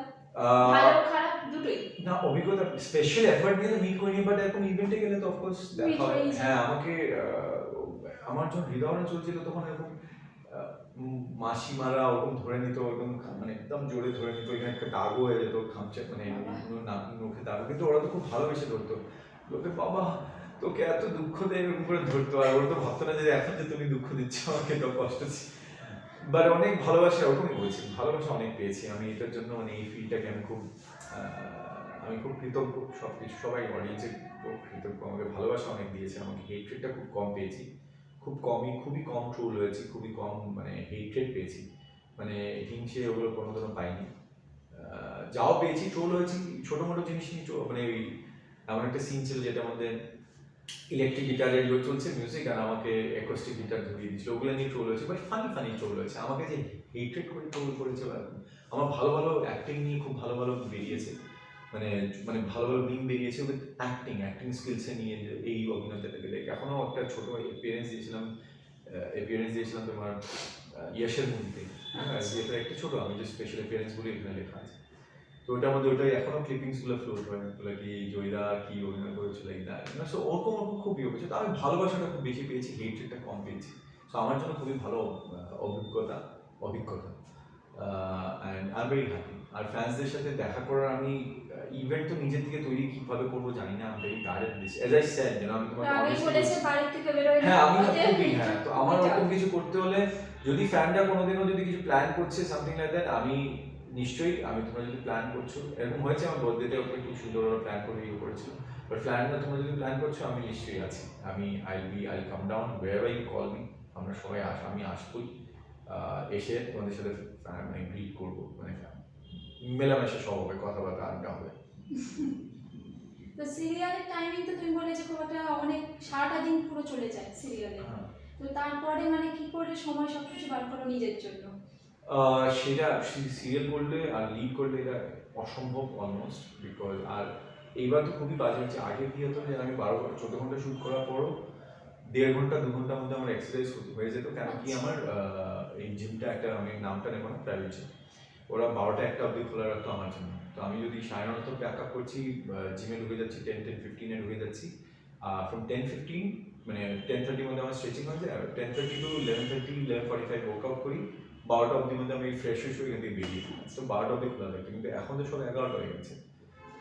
ভালো খারাপ দুটোই? না, অভিজ্ঞতা স্পেশাল এফর্ট নিয়ে তো মিট করিনি, বাট এরকম ইভেন্টে গেলে তো অফকোর্স দেখা হয়। হ্যাঁ, আমাকে আমার যখন হৃদয়না চলছিল তখন এরকম মাসিমারা ওরকম ধরে নিত, ওরকম মানে একদম জোরে ধরে নিত, এখানে একটা দাগও হয়ে যেত, খামচে মানে মুখে দাগ, কিন্তু ওরা তো খুব ভালোবেসে ধরতো। লোকে বাবা তোকে এত দুঃখ দেয় এরকম করে ধরতো, আর ওরা তো ভাবতো না যে এখন যে তুমি দুঃখ দিচ্ছ আমাকে, তো কষ্ট দিচ্ছি। বাট অনেক ভালোবাসা ওরকমই করেছি, ভালোবাসা অনেক পেয়েছি আমি এটার জন্য। মানে এই ফিল্ডটাকে আমি খুব কৃতজ্ঞ, সব কিছু সবাই অডিয়েন্সে খুব কৃতজ্ঞ। আমাকে ভালোবাসা অনেক দিয়েছে, আমাকে হেট্রেটটা খুব কম পেয়েছি, খুবই কম ট্রোল হয়েছি, খুবই কম মানে হেট্রেট পেয়েছি, মানে হিংসে ওগুলো কোনোদিনও পাইনি। যাও পেয়েছি ট্রোল হয়েছি ছোটো মোটো জিনিস নিয়ে, মানে ওই এমন একটা সিন ছিল যেটার মধ্যে ইলেকট্রিক গিটারের চলছে মিউজিক, আর আমাকে অ্যাকোস্টিক গিটার ধরিয়ে দিয়েছিল, ওগুলো নিয়ে ট্রোল হয়েছে, বাট ফানি ট্রোল হয়েছে। আমাকে যে হেট্রেট করে ট্রোল করেছে, আমার ভালো ভালো অ্যাক্টিং নিয়ে খুব ভালো ভালো বেরিয়েছে, মানে মানে ভালো ভালো মিম বেরিয়েছে উইথ অ্যাক্টিং স্কিলসে নিয়ে, এই অভিনেতাটাকে দেখে। এখনও একটা ছোটো অ্যাপিয়ারেন্স দিয়েছিলাম তোমার ইয়াশের মুভিতে, যেটা একটা ছোটো, আমি যে স্পেশাল অ্যাপিয়ারেন্সগুলো এখানে লেখা আছে, তো ওটার মধ্যে ওটাই এখনো ক্লিপিংসগুলো ফ্লোট হয়, ওগুলো কি জয়দা কি অভিনয় করেছিল এই না। সো ওরকম খুব ইয়ে হয়েছে। তো আমি ভালোবাসাটা খুব বেশি পেয়েছি, হেট্রেটটা কম পেয়েছি। সো আমার জন্য খুবই ভালো অভিজ্ঞতা and I am very happy. আর ফ্যান্সদের সাথে দেখা করার, আমি ইভেন্ট তো নিজের থেকে তৈরি কিভাবে করবো জানি না, আমি very bad at this, as I said, আমি তোমাকে হ্যাঁ, আমি খুবই হ্যাঁ। তো আমার ওরকম কিছু করতে হলে, যদি ফ্যানরা কোনোদিনও যদি কিছু প্ল্যান করছে সামথিং লাইক দ্যাট, আমি নিশ্চয়ই, তোমরা যদি প্ল্যান করছো, এরকম হয়েছে আমার বার্থডেতে ওকে খুব সুন্দর ওরা প্ল্যান করে ইয়ে করেছিল, বাট প্ল্যানটা তোমরা যদি প্ল্যান করছো, আমি নিশ্চয়ই আছি। I come down wherever you call me, আমরা সবাই আমি আসবই, এসে তোমাদের সাথে মানে গ্রিট করবো, মানে মেলামেশা সব হবে, কথাবার্তা আড্ডা হবে। তো সিরিয়ালের টাইমিং তো তুমি বলে যে খুব একটা অনেক সারাটা দিন পুরো চলে যায় সিরিয়ালে, তো তারপরে মানে কি করে সময় সবকিছু বার করো নিজের জন্য? সেটা সিরিয়াল করলে আর লিড করলে এটা অসম্ভব অলমোস্ট, বিকজ আর এইবার তো খুবই বাজে হচ্ছে। আগে কি হতো যে আমি 14 ঘন্টা শ্যুট করার পরও 1.5 ঘন্টা 2 ঘন্টার মধ্যে আমার এক্সারসাইজ হয়ে যেত, কেন কি আমার এই জিমটা একটা, আমি নামটা নেবো না, প্রাইভেট জিম, ওরা 12টা-1টা অবধি খোলা রাখতো আমার জন্য। তো আমি যদি 9:30 ব্যাক আপ করছি, জিমে ঢুকে যাচ্ছি 10-15 ঢুকে যাচ্ছি, ফ্রম 10-15 মানে 10:30 মধ্যে আমার স্ট্রেচিং হয়ে যায়, 10:30 to 11:30-11:45 ওয়ার্কআউট করি, 12টা অবধি মধ্যে আমি ফ্রেশ হয়ে এখান থেকে বেরিয়ে দিই। তো 12টা অবধি খোলা থাকে, কিন্তু এখন তো সব 11টা হয়ে গেছে।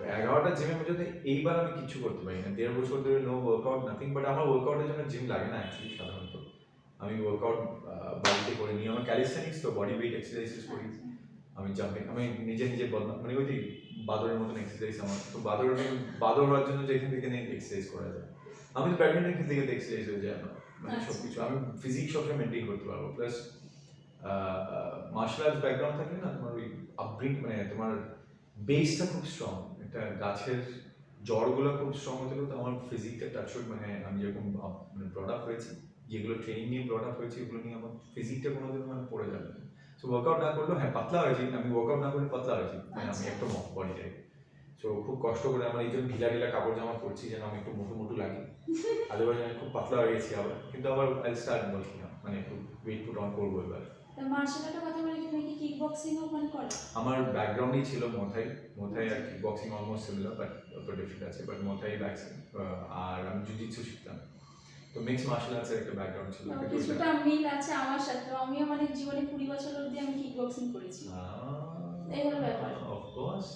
11টা জিমের মধ্যে এইবার আমি কিছু করতে পারি না, 1.5 বছর ধরে নো ওয়ার্কআউট নাথিং। বাট আমার ওয়ার্কআউটের জন্য জিম লাগে না অ্যাকচুয়ালি। সাধারণত আমি ওয়ার্কআউট বাড়িতে করে নিই। আমার ক্যালিস্থেনিক্স তো বডি ওয়েট এক্সারসাইজেস করি, আমি জাম্পিং, আমি নিজে নিজে মানে ওই যে বাদরের মতন এক্সারসাইজ আমার তো। বাদর হওয়ার জন্য যেখান থেকে এক্সারসাইজ করা যায়, আমি তো ব্যাডমিন্টন খেলতে গেলে এক্সারসাইজ হয়ে যায় আমার, মানে সব কিছু আমি ফিজিক সবসময় মেনটেন করতে পারবো। প্লাস মার্শাল আর্টস ব্যাকগ্রাউন্ড থাকলে না তোমার ওই মানে তোমার বেসটা খুব স্ট্রং, একটা গাছের জড়গুলো খুব স্ট্রং হতে তো আমার ফিজিকটা টাচউড, মানে আমি যেরকম মানে ব্রড আপ হয়েছি, যেগুলো ট্রেনিং নিয়ে ব্রড আপ হয়েছে, ওগুলো নিয়ে আমার ফিজিকটা কোনোদিন মানে পড়ে যাবে না। সো ওয়ার্কআউট না করলেও হ্যাঁ পাতলা হয়েছি আমি, ওয়ার্কআউট না করলে পাতলা হয়েছি, মানে আমি একদম বডিটাই। সো খুব কষ্ট করে আমার এই জন্য ঢিলা ঢিলা কাপড় জামা পরছি যেন আমি একটু মোটু মোটু লাগি, আদারওয়াইজ আমি খুব পাতলা হয়ে গেছি আবার। কিন্তু আবার আই স্টার্ট বলছি না, মানে একটু ওয়েট পুট অন করবো এবার। মার্শাল আর্টের কথা বলে কি তুমি কি কিক বক্সিংও মানে করো? আমার ব্যাকগ্রাউন্ডই ছিল মোথাই আর kickboxing almost similar, but অত ডিফারেন্ট আছে। বাট মোথাই ব্যাকসিং আর আমি জুজিৎসু শিখতাম, তো মিক্স মার্শাল আর্টসের একটা ব্যাকগ্রাউন্ড ছিল। কিছুটা মিল আছে আমার সাথে, আমিও মানে জীবনে 20 বছর অবধি আমি কিক বক্সিং করেছি। এই হলো ব্যাপার। অফ কোর্স,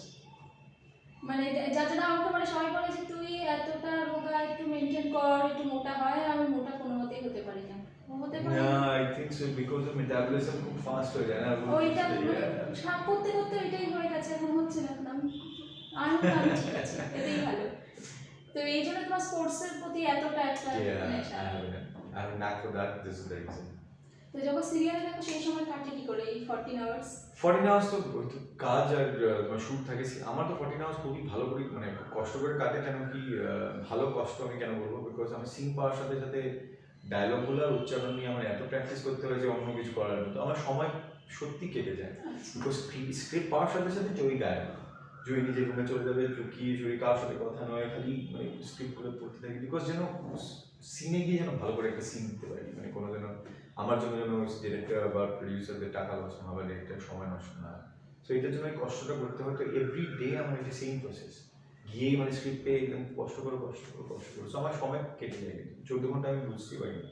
মানে যার জন্য আমাকে মানে সবাই বলে যে তুই এতটা রোগা, একটু মেনটেন কর, একটু মোটা হয়। আমি মোটা কোনো মতেই হতে পারি না, হতে পারি না। I think so, because of metabolism খুব ফাস্ট হয়ে যায় না ওইটা সাপ করতে করতে ওইটাই হয়ে গেছে, এখন হচ্ছে না। এখন আমি ঠিক আছে, এটাই ভালো। তো এই জন্য তোমার স্পোর্টসের প্রতি এতটা একটা নেশা। I have a knack for that. This is the reason. তো যখন সিরিয়ালে দেখো সেই সময় কাটে কি করে এই 14 আওয়ার্স? 14 আওয়ার্স তো কাজ আর তোমার শুট থাকে। আমার তো 14 আওয়ার্স খুবই ভালো করে মানে কষ্ট করে কাটে। কেন কি ভালো কষ্ট আমি কেন বলবো, বিকজ আমি সিং পাওয়ার সাথে সাথে ডায়লগগুলো আর উচ্চারণ নিয়ে আমার এত প্র্যাকটিস করতে হয় যে অন্য কিছু করার মতো আমার সময় সত্যি কেটে যায়। বিকজ স্ক্রিপ্ট পাওয়ার সাথে সাথে জয়ী গায়, জয়ী নিজে রুমে চলে যাবে, চুকিয়ে জয়ী কার সাথে কথা নয়, খালি মানে স্ক্রিপ্ট করে পড়তে থাকি। বিকজ যেন সিনে গিয়ে যেন ভালো করে একটা সিন দিতে পারি, মানে কোনো যেন আমার জন্য যেন ডিরেক্টর বা প্রডিউসারদের টাকা লস না হবে, ডিরেক্টর সময় নষ্ট না। সো এটার জন্য এই কষ্টটা করতে হতো এভরি ডে। আমার এটা সেম প্রসেস, গিয়েই মানে স্ক্রিপ্ট পেয়ে একদম কষ্ট করে সো আমার সময় কেটে যায়। কিন্তু 14 ঘন্টা আমি বুঝতেই পারি না,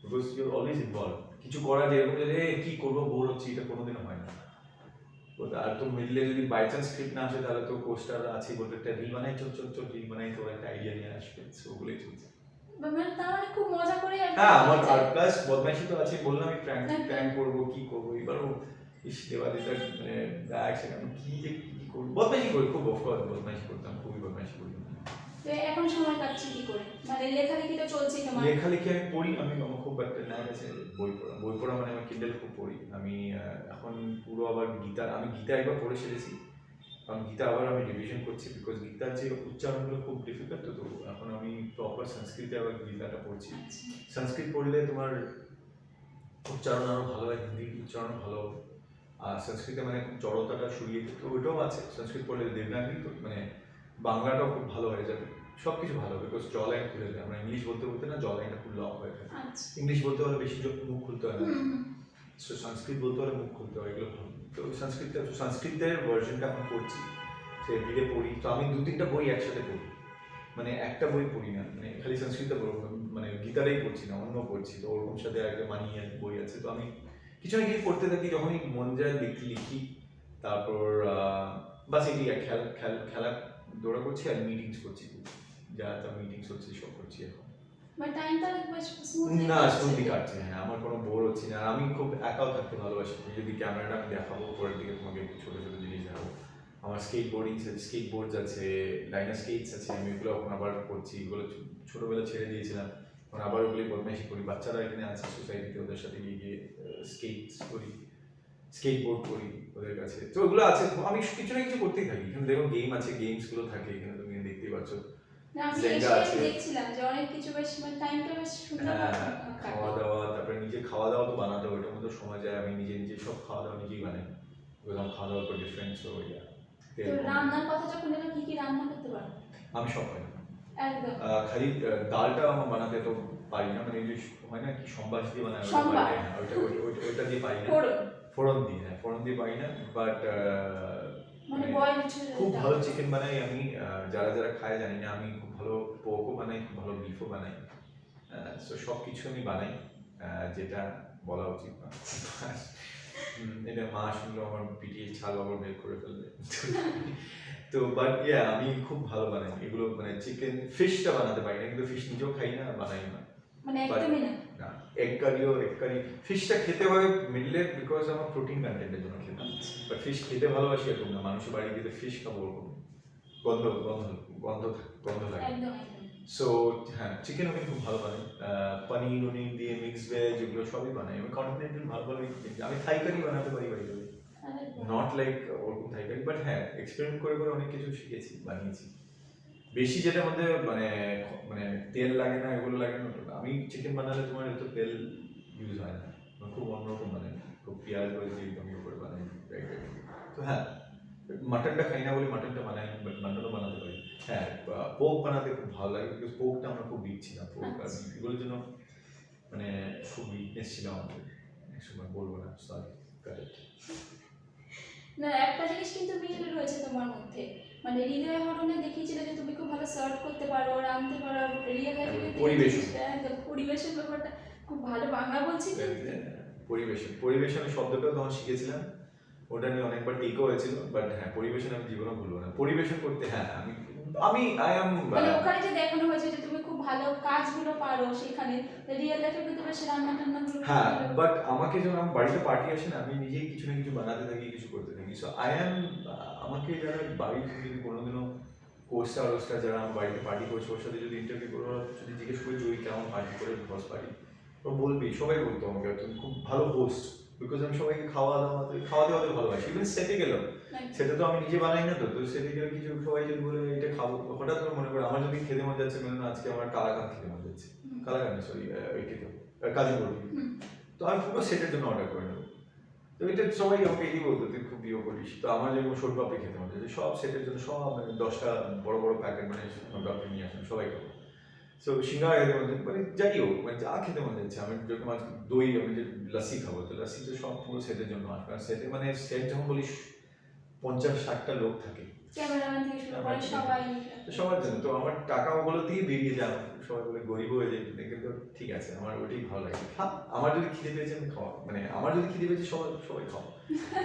বিকজ ইউ অলওয়েজ ইনভলভ। কিছু করা যায় এরকম যে কি করবো বোর হচ্ছে, এটা কোনোদিনও হয় না। আর তো মিডলে যদি বাই চান্স স্ক্রিপ্ট না আসে তাহলে তো পোস্টার আছে, বলতে একটা রিল বানাই, চল রিল বানাই, তো একটা আইডিয়া নিয়ে আসবে। সো ওগুলোই চলছে। মানে তার মানে খুব মজা করে। হ্যাঁ, আমার আর প্লাস বদমাইশি তো আছে, বললাম আমি প্র্যাঙ্ক করবো, কি করবো এবারও দেওয়ালিটা মানে ব্যাগ আমি কি করবো, বদমাইশি করি খুব। অফকোর্স বদমাইশি করতাম, খুবই বদমাইশি করি। তো এখন সময় কাটছে কি করে? মানে লেখালেখি তো চলছে তোমার? লেখালেখি আমি পড়ি, আমার খুব একটা ন্যাক আছে বই পড়া মানে আমার কিন্ডেল খুব পড়ি আমি। এখন পুরো আবার আমি গীতা একবার পড়ে সেরেছি, কারণ গীতা আবার আমি রিভিশন করছি, বিকজ গীতার যে উচ্চারণগুলো খুব ডিফিকাল্ট। তো এখন আমি প্রপার সংস্কৃতে আবার গীতাটা পড়ছি। সংস্কৃত পড়লে তোমার উচ্চারণ আরও ভালো হয়, হিন্দি উচ্চারণ ভালো। আর সংস্কৃতে মানে খুব জড়তাটা সরিয়ে দিতে, তো ওইটাও আছে। সংস্কৃত পড়লে দেবনাগরী তো মানে বাংলাটাও খুব ভালো হয়ে যাবে, সব কিছু ভালো, বিকজ জ লাইন খুলে যায়। আমরা ইংলিশ বলতে বলতে না জ লাইনটা খুব লক হয়ে থাকে। ইংলিশ বলতে হলে বেশি মুখ খুলতে হয় না, সো সংস্কৃত বলতে হলে মুখ খুলতে হয়, এগুলো ভালো। তো সংস্কৃতের ভার্সনটা এখন পড়ছি, সে এভরিডে পড়ি। তো আমি 2-3টা বই একসাথে পড়ি, মানে একটা বই পড়ি না, মানে খালি সংস্কৃতটা পড়বো, মানে গীতাটাই পড়ছি না, অন্য পড়ছি। তো ওরকম সাথে একটা মানিয়ে বই আছে, তো আমি কিছু না কিছু পড়তে থাকি। যখনই মন যায় লিখি। তারপর বাস এটি খেলা দৌড়া করছি আর মিটিংস করছি, যা মিটিংস হচ্ছে সব করছি এখন। মানে টাইমটা বেশ স্মুথলি কাটছে। হ্যাঁ, আমার কোনো বোর হচ্ছে না। আর আমি খুব একাও থাকতে ভালোবাসি। যদি ক্যামেরাটা আমি দেখাবো, পরের দিকে তোমাকে একটু ছোটো ছোটো জিনিস দেখাবো। আমার স্কেটবোর্ডস আছে, লাইনার স্কেটস আছে, আমি এগুলো এখন আবার করছি। এগুলো ছোটোবেলা ছেড়ে দিয়েছিলাম, এখন আবার ওগুলি বদমাইশি করি। বাচ্চারা এখানে আছে সোসাইটিতে, ওদের সাথে গিয়ে স্কেটবোর্ড করি ওদের কাছে। তো ওগুলো আছে, আমি কিছু না কিছু করতেই থাকি। এখানে দেখো গেম আছে, গেমসগুলো থাকে এখানে, তুমি দেখতেই পাচ্ছ। আমি দেখছিলাম যে অনেক কিছু বেশ মানে টাইমটা বেশ সুন্দর খাওয়া দাওয়া, তারপরে নিজে খাওয়া দাওয়া তো বানাতে হবে, ওটার মধ্যে সময় যায়। আমি নিজে সব খাওয়া দাওয়া নিজেই বানাই, আমার খাওয়া দাওয়ার পর ডিফারেন্ট। সো রান্নার কথা যখন এলো, কি রান্না করতে পারো? আমি সব পারি, একদম। খালি ডালটা আমার বানাতে তো পারি না, মানে হয় না কি সম্বাস দিয়ে বানায়, ওইটা দিয়ে পারি না। ফোড়ন দিয়ে পারি না। বাট মানে খুব ভালো চিকেন বানাই আমি। যারা খায় জানি না, আমি খুব ভালো পোকও বানাই, খুব ভালো বিফও বানাই। সো সব কিছু আমি বানাই, যেটা বলা উচিত না। এটা মা শুনলো আমার পিটিয়ে ছাল আবার বের করে ফেলবে। তো বাট ইয়া আমি খুব ভালো বানাই এগুলো, মানে চিকেন ফিশটা বানাতে পারি না, কিন্তু ফিশ নিজেও খাই না, বানাই না। মানে একদমই না। না, এগ কারি ফিশটা খেতে হয় মিডলে, বিকজ আমার প্রোটিন কন্টেন্টের জন্য খেতাম। বাট ফিশ খেতে ভালোবাসি এরকম না, মানুষের বাড়ি গিয়ে ফিশ খাবো ওরকম গন্ধ গন্ধ গন্ধ গন্ধ লাগে। একদম একদম। সো হ্যাঁ, চিকেনও কিন্তু খুব ভালো বানাই, পনির উনির দিয়ে মিক্স ভেজ এগুলো সবই বানাই আমি। কন্টিনেন্টাল ভালো ভালো আমি থাই কারি বানাতে পারি বাড়ি করে, নট লাইক ওরকম থাই কারি, বাট হ্যাঁ এক্সপেরিমেন্ট করে করে অনেক কিছু শিখেছি, বানিয়েছি। বেশি যেটা মধ্যে মানে মানে তেল লাগে না, এগুলো লাগে না। আমি চিকেন বানালে তোমার এত তেল ইউজ হয় না, খুব অন্যরকম বানাই, খুব পেঁয়াজ করে দিয়ে একদম করে বানাই। তো হ্যাঁ, মাটনটা খাই না বলে মাটনটা বানাই, বাট মাটনও বানাতে পারি। হ্যাঁ, পোক বানাতে খুব ভালো লাগে, বিকজ পোকটা আমরা খুব উইক ছিলাম, পোক আর এগুলোর জন্য মানে খুব উইকনেস ছিল আমাদের, এক সময় বলবো না, সরি কারেক্ট। না, একটা জিনিস কিন্তু মিল রয়েছে তোমার মধ্যে, মানে হৃদয় হরণে দেখিয়েছিলে যে তুমি খুব ভালো সার্ভ করতে পারো, রাঁধতে পারো, রিয়েল লাইফে পরিবেশন ব্যাপারটা খুব ভালো। বাংলা বলছি পরিবেশন শব্দটাও তখন শিখেছিলাম, ওটা নিয়ে অনেকবার টিকও হয়েছিল, বাট হ্যাঁ পরিবেশন আমি জীবনে ভুলবো না। পরিবেশন করতে হ্যাঁ আমি আই এম, মানে ওখানে যে দেখানো হয়েছে যে তুমি খুব ভালো কাজগুলো পারো, সেখানে রিয়েল লাইফে কিন্তু বেশ রান্না টান্নাগুলো হ্যাঁ, বাট আমাকে যখন আমার বাড়িতে পার্টি আসে না, আমি নিজেই কিছু না কিছু বানাতে থাকি, কিছু করতে থাকি। সো আই এম, আমাকে যারা বাড়িতে যদি কোনোদিনও কোস্টার যারা আমার বাড়িতে পার্টি করছে, ওর সাথে যদি ইন্টারভিউ করো, যদি জিজ্ঞেস করি যে ওই কেমন পার্টি করে বস পার্টি, ও বলবি, সবাই বলতো আমাকে তুমি খুব ভালো হোস্ট, বিকজ আমি সবাইকে খাওয়াতে ভালোবাসি। ইভেন সেটে গেলাম, সেটা তো আমি নিজে বানাই না, তো সেটে গেলে কিছু সবাই যদি বলে এটা খাবো, হঠাৎ করে মনে করে আমার যদি খেতে মন যাচ্ছে, মনে হয় আজকে আমার কালাকান খেতে মন যাচ্ছে, কালাকান সরি ওই খেতে কাজু বরফি, তো আমি পুরো সেটের জন্য অর্ডার করে নেবো। তো এটা সবাই আমাকে এই বলতো তুই খুব ইয়ে করিস। তো আমার যেরকম শোরপাপড়ি খেতে মন যাচ্ছে, সব সেটের জন্য সব মানে 10টা বড় বড় প্যাকেট মানে শোরপাপড়ি নিয়ে আসেন, সবাই খাবো। সো সিঙ্গারা খেতে মন যাচ্ছে, মানে যাই হোক, মানে যা খেতে মন যাচ্ছে। আমি যখন আজ দই, আমি যে লাসি খাবো, তো লাসি তো সব পুরো সেটের জন্য আসবে। আর সেটে মানে সেট যখন বলিস 50-60টা লোক থাকে, ক্যামেরাম্যান থেকে শুরু করে সবাই, সবার জন্য। তো আমার টাকা ওগুলোতেই বেরিয়ে যায়, সবাই বলে গরিব হয়ে যায়, কিন্তু ঠিক আছে, আমার ওটাই ভালো লাগে। আমার যদি খিদে পেয়েছে আমি খাওয়া, মানে আমার যদি খিদে পেয়েছে সবাই খাওয়া।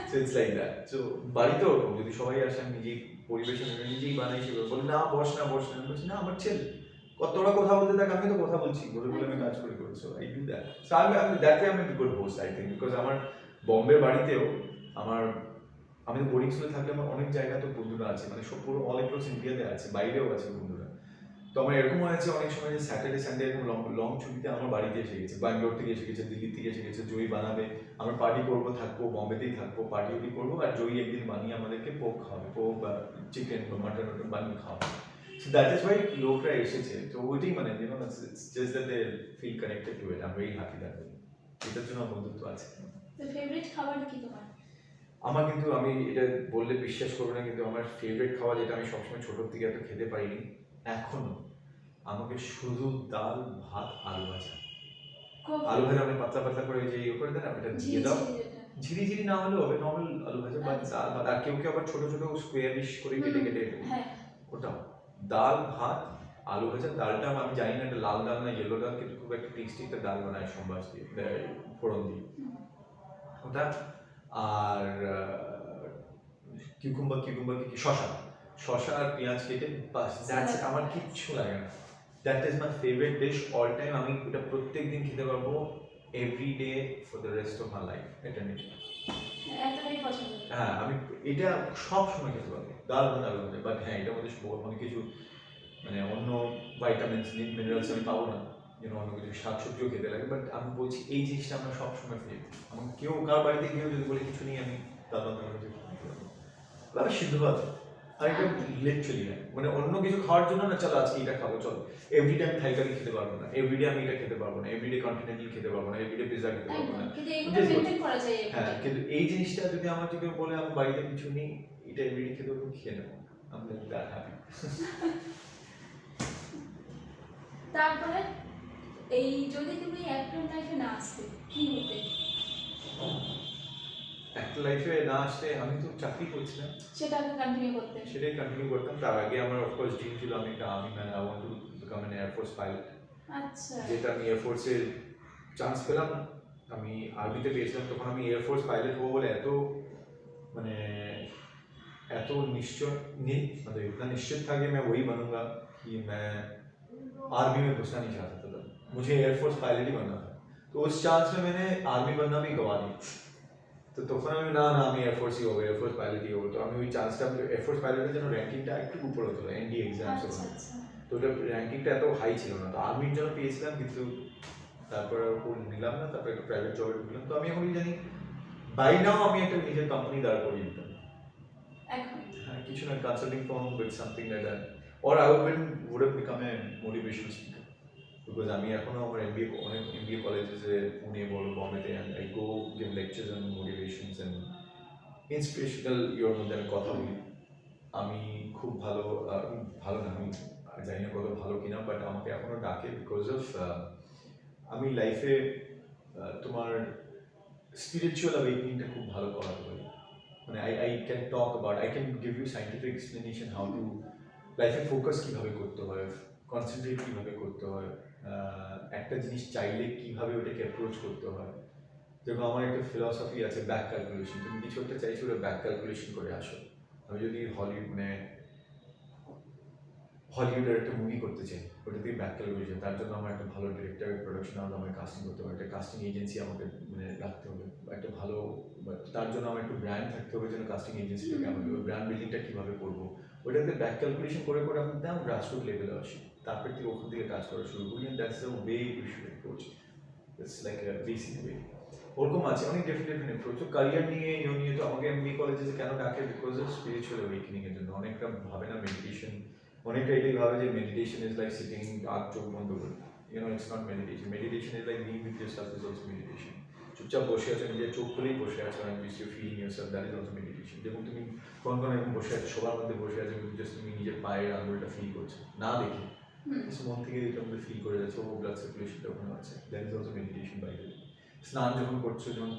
So it's like that. So বাড়িতেও ওরকম, যদি সবাই আসে আমি নিজেই পরিবেশন নিজেই বানাই, সেগুলো বলে না বস না আমি বলছি না আমার ছেলে তোরা কথা বলতে থাক, আমি তো কথা বলছি, বলে আমি কাজ করে করি। So I do that. So আমি দ্যাট ওয়ে আমি good host I think, because আমার বম্বে বাড়িতেও আমি তো বোর্ডিং স্কুলে থাকলে আমার অনেক জায়গা তো বন্ধুরা আছে, মানে সব পুরো অল অ্যাক্রস ইন্ডিয়াতে আছে, বাইরেও আছে বন্ধুরা। তো আমার এরকম হয়েছে অনেক সময় যে স্যাটারডে সানডে এরকম লং ছুটিতে আমার বাড়িতে এসে গেছে, ব্যাঙ্গালোর থেকে এসে গেছে, দিল্লি থেকে এসে গেছে, জয়ী বানাবে, আমরা পার্টি করবো, থাকবো বম্বেতেই থাকবো, পার্টি করবো, আর জয়ী একদিন বানিয়ে আমাদেরকে পোক খাওয়াবে, পোক বা চিকেন বা মাটন বানিয়ে খাওয়াবে। So that is why লোকরা এসেছে। তো ওইটাই মানে it's just that they feel connected to it. I'm very happy that way. এটার জন্য বন্ধুত্ব আছে। তো ফেভারিট খাবার কি তোমার? আমার কিন্তু, আমি এটা বললে বিশ্বাস করবে না, কিন্তু আমার ফেভারিট খাবার যেটা আমি সবসময় ছোটোর থেকে এত খেতে পারিনি এখনো, আমাকে শুধু ডাল ভাত আলু ভাজা। আলু ভাজা আমি পাতলা পাতলা করে যে ইয়ে করে দেন, ওটা দিয়ে দাও, ঝিরি না হলেও হবে, নর্মাল আলু ভাজা বা ডাল ভাত। আর কেউ আবার ছোট ছোট স্কোয়ারিশ করে কেটে ওটা ডাল ভাত আলু ভাজা। ডালটা আমি জানি না এটা লাল ডাল না ইয়েলো ডাল, কিন্তু খুব একটা টেস্টি একটা ডাল বানায় সম্বাস দিয়ে, ফোড়ন দিয়ে ওটা। আর কিউকুম্বার কি শশা আর পেঁয়াজ কেটে, বাস দ্যাটস ইট, আমার কিচ্ছু লাগে না। That is my favourite dish all time. আমি এটা প্রত্যেক দিন খেতে পারবো, every day for the rest of my life. এটা নিয়ে হ্যাঁ, আমি এটা সব সময় খেতে পারবো, ডাল ভাত আলু ভাজা। বাট হ্যাঁ, এটার মধ্যে অনেক কিছু মানে অন্য ভাইটামিনস মিনারেলস আমি পাবো না, অন্য কিছু শাকসবজিও খেতে লাগে। বাট আমি বলছি এই জিনিসটা আমরা সবসময় ফেলি। আমাকে কেউ কার বাড়িতে গিয়েও যদি বলে কিছু নেই, আমি ডাল ভাত আলু ভাজা খেতে পারবো, আমি সিদ্ধ ভাত। আর এটা লিটারালি না, মানে অন্য কিছু খাওয়ার জন্য না, চলো আজকে এটা খাবো, চলো এভরিডে আমি থাই কারি খেতে পারবো না, এভরিডে আমি এটা খেতে পারবো না, এভরিডে কন্টিনেন্টাল খেতে পারবো না, এভরিডে পিৎজা খেতে পারবো না। হ্যাঁ, কিন্তু এই জিনিসটা যদি আমার কেউ বলে আমার বাড়িতে কিছু নেই, এটা এভরিডে খেতে পারবো, খেয়ে নেবো, আমি দ্যাট হ্যাপি। তারপরে এই যদি তুমি অ্যাক্টর লাইফে না আসতে কি হতে? অ্যাক্টর লাইফে না আসলে আমি তো চাকরি করছিলাম, সেটাকে কন্টিনিউ করতাম। তার আগে আমার অফকোর্স ড্রিম ছিল আমি একটা army man, I want to become an air force pilot. আচ্ছা, যেটা আমি এয়ারফোর্সের চান্স পেলাম না, আমি আর্মিতে পেয়েছিলাম তখন আমি এয়ারফোর্স পাইলট হবো বলে মানে एत निश्चय मतलब इतना निश्चित था कि मैं वही बनूंगा कि मैं आर्मी में घुसना नहीं चाहता था। मुझे एयरफोर्स पायलट ही बनना था, तो उस चांस में मैंने आर्मी बनना भी गवा दिया। तो তখন আমি না আমি এয়ারফোর্স ই হবে, এয়ারফোর্স পাইলটই হবে। তো আমি ওই চান্সটা, এয়ারফোর্স পাইলটের জন্য র্যাঙ্কিংটা একটু উপরে হতো, এনডি এক্সামস হতো, তো ওটা র্যাঙ্কিংটা এত হাই ছিল না। তো আর্মির জন্য পেয়েছিলাম, কিন্তু তারপর নিলাম না, তারপর একটা প্রাইভেট জবে ঢুকলাম। তো আমি এখন জানি বাই নাও আমি একটা নিজের কোম্পানি দাঁড় করিয়ে দিতাম এখন কিছু না, consulting firm with something like that, or I would have become a motivational speaker. Because আমি এখনো আমার অনেক এমবিএ কলেজেসে, পুনে বলো, বম্বেতে, I go give lectures on motivations and inspirational your মধ্যে আমি কথা বলি। আমি খুব ভালো ভালো না, আমি জানি না কত ভালো কিনা, বাট আমাকে এখনো ডাকে বিকজ অফ আমি লাইফে তোমার স্পিরিচুয়াল অ্যাওয়েকেনিংটা খুব ভালো করাতে পারি। মানে I can talk about, I can give you scientific explanation how to লাইফে ফোকাস কীভাবে করতে হয়, কনসেন্ট্রেট কীভাবে করতে হয়, একটা জিনিস চাইলে কীভাবে ওটাকে অ্যাপ্রোচ করতে হয়। যেমন আমার একটা ফিলসফি আছে ব্যাক ক্যালকুলেশন, তুমি কিছু একটা চাইছো ওটা ব্যাক ক্যালকুলেশন করে আসো। আমি যদি হলিউডের একটা মুভি করতে চাই, ওটা দিয়ে ব্যাক ক্যালকুলেশন, তার জন্য আমার একটা ভালো ডিরেক্টর, প্রোডাকশন হাউস আমাকে কাস্টিং করতে হবে, একটা কাস্টিং এজেন্সি আমাকে রাখতে হবে, একটা ভালো, তার জন্য আমার একটু ব্র্যান্ড থাকতে হবে, যেন কাস্টিং এজেন্সিটাকে আমাকে ব্র্যান্ড বিল্ডিংটা কীভাবে করবো, ওটাতে ব্যাক ক্যালকুলেশন করে করে আমি দাম গ্রাসরুট লেভেলে আসি, তারপর থেকে ওখান থেকে কাজ করা শুরু করি। And that's the way you should approach, it's like a basic way. ওরকম আছে অনেক ডিফারেন্ট অ্যাপ্রোচ। তো ক্যারিয়ার নিয়ে নিয়ে তো আমাকে এমবি কলেজে কেন ডাকে, বিকজ অফ স্পিরিচুয়াল অ্যাওয়েকেনিং এর জন্য। অনেকটা ভাবে না মেডিটেশন, অনেকটা এটাই ভাবে যে মেডিটেশন ইজ লাইক সিটিং আর চোখ বন্ধ করে, it's not meditation. Meditation is like being with yourself is also meditation. চুপচাপ বসে আছো, নিজের চোখ খুলেই বসে আছো, and you feeling yourself, that is also meditation. যেমন তুমি কোন এরকম বসে আছো, সবার মধ্যে বসে আছো, কিন্তু জাস্ট তুমি নিজের পায়ের আঙুলটা ফিল করছো, না দেখে মন থেকে এটা মধ্যে ফিল করে যাচ্ছে, ও ব্লাড সার্কুলেশনটা ওখানে আছে, that is also meditation. By the way, স্নান যখন করছো, যখন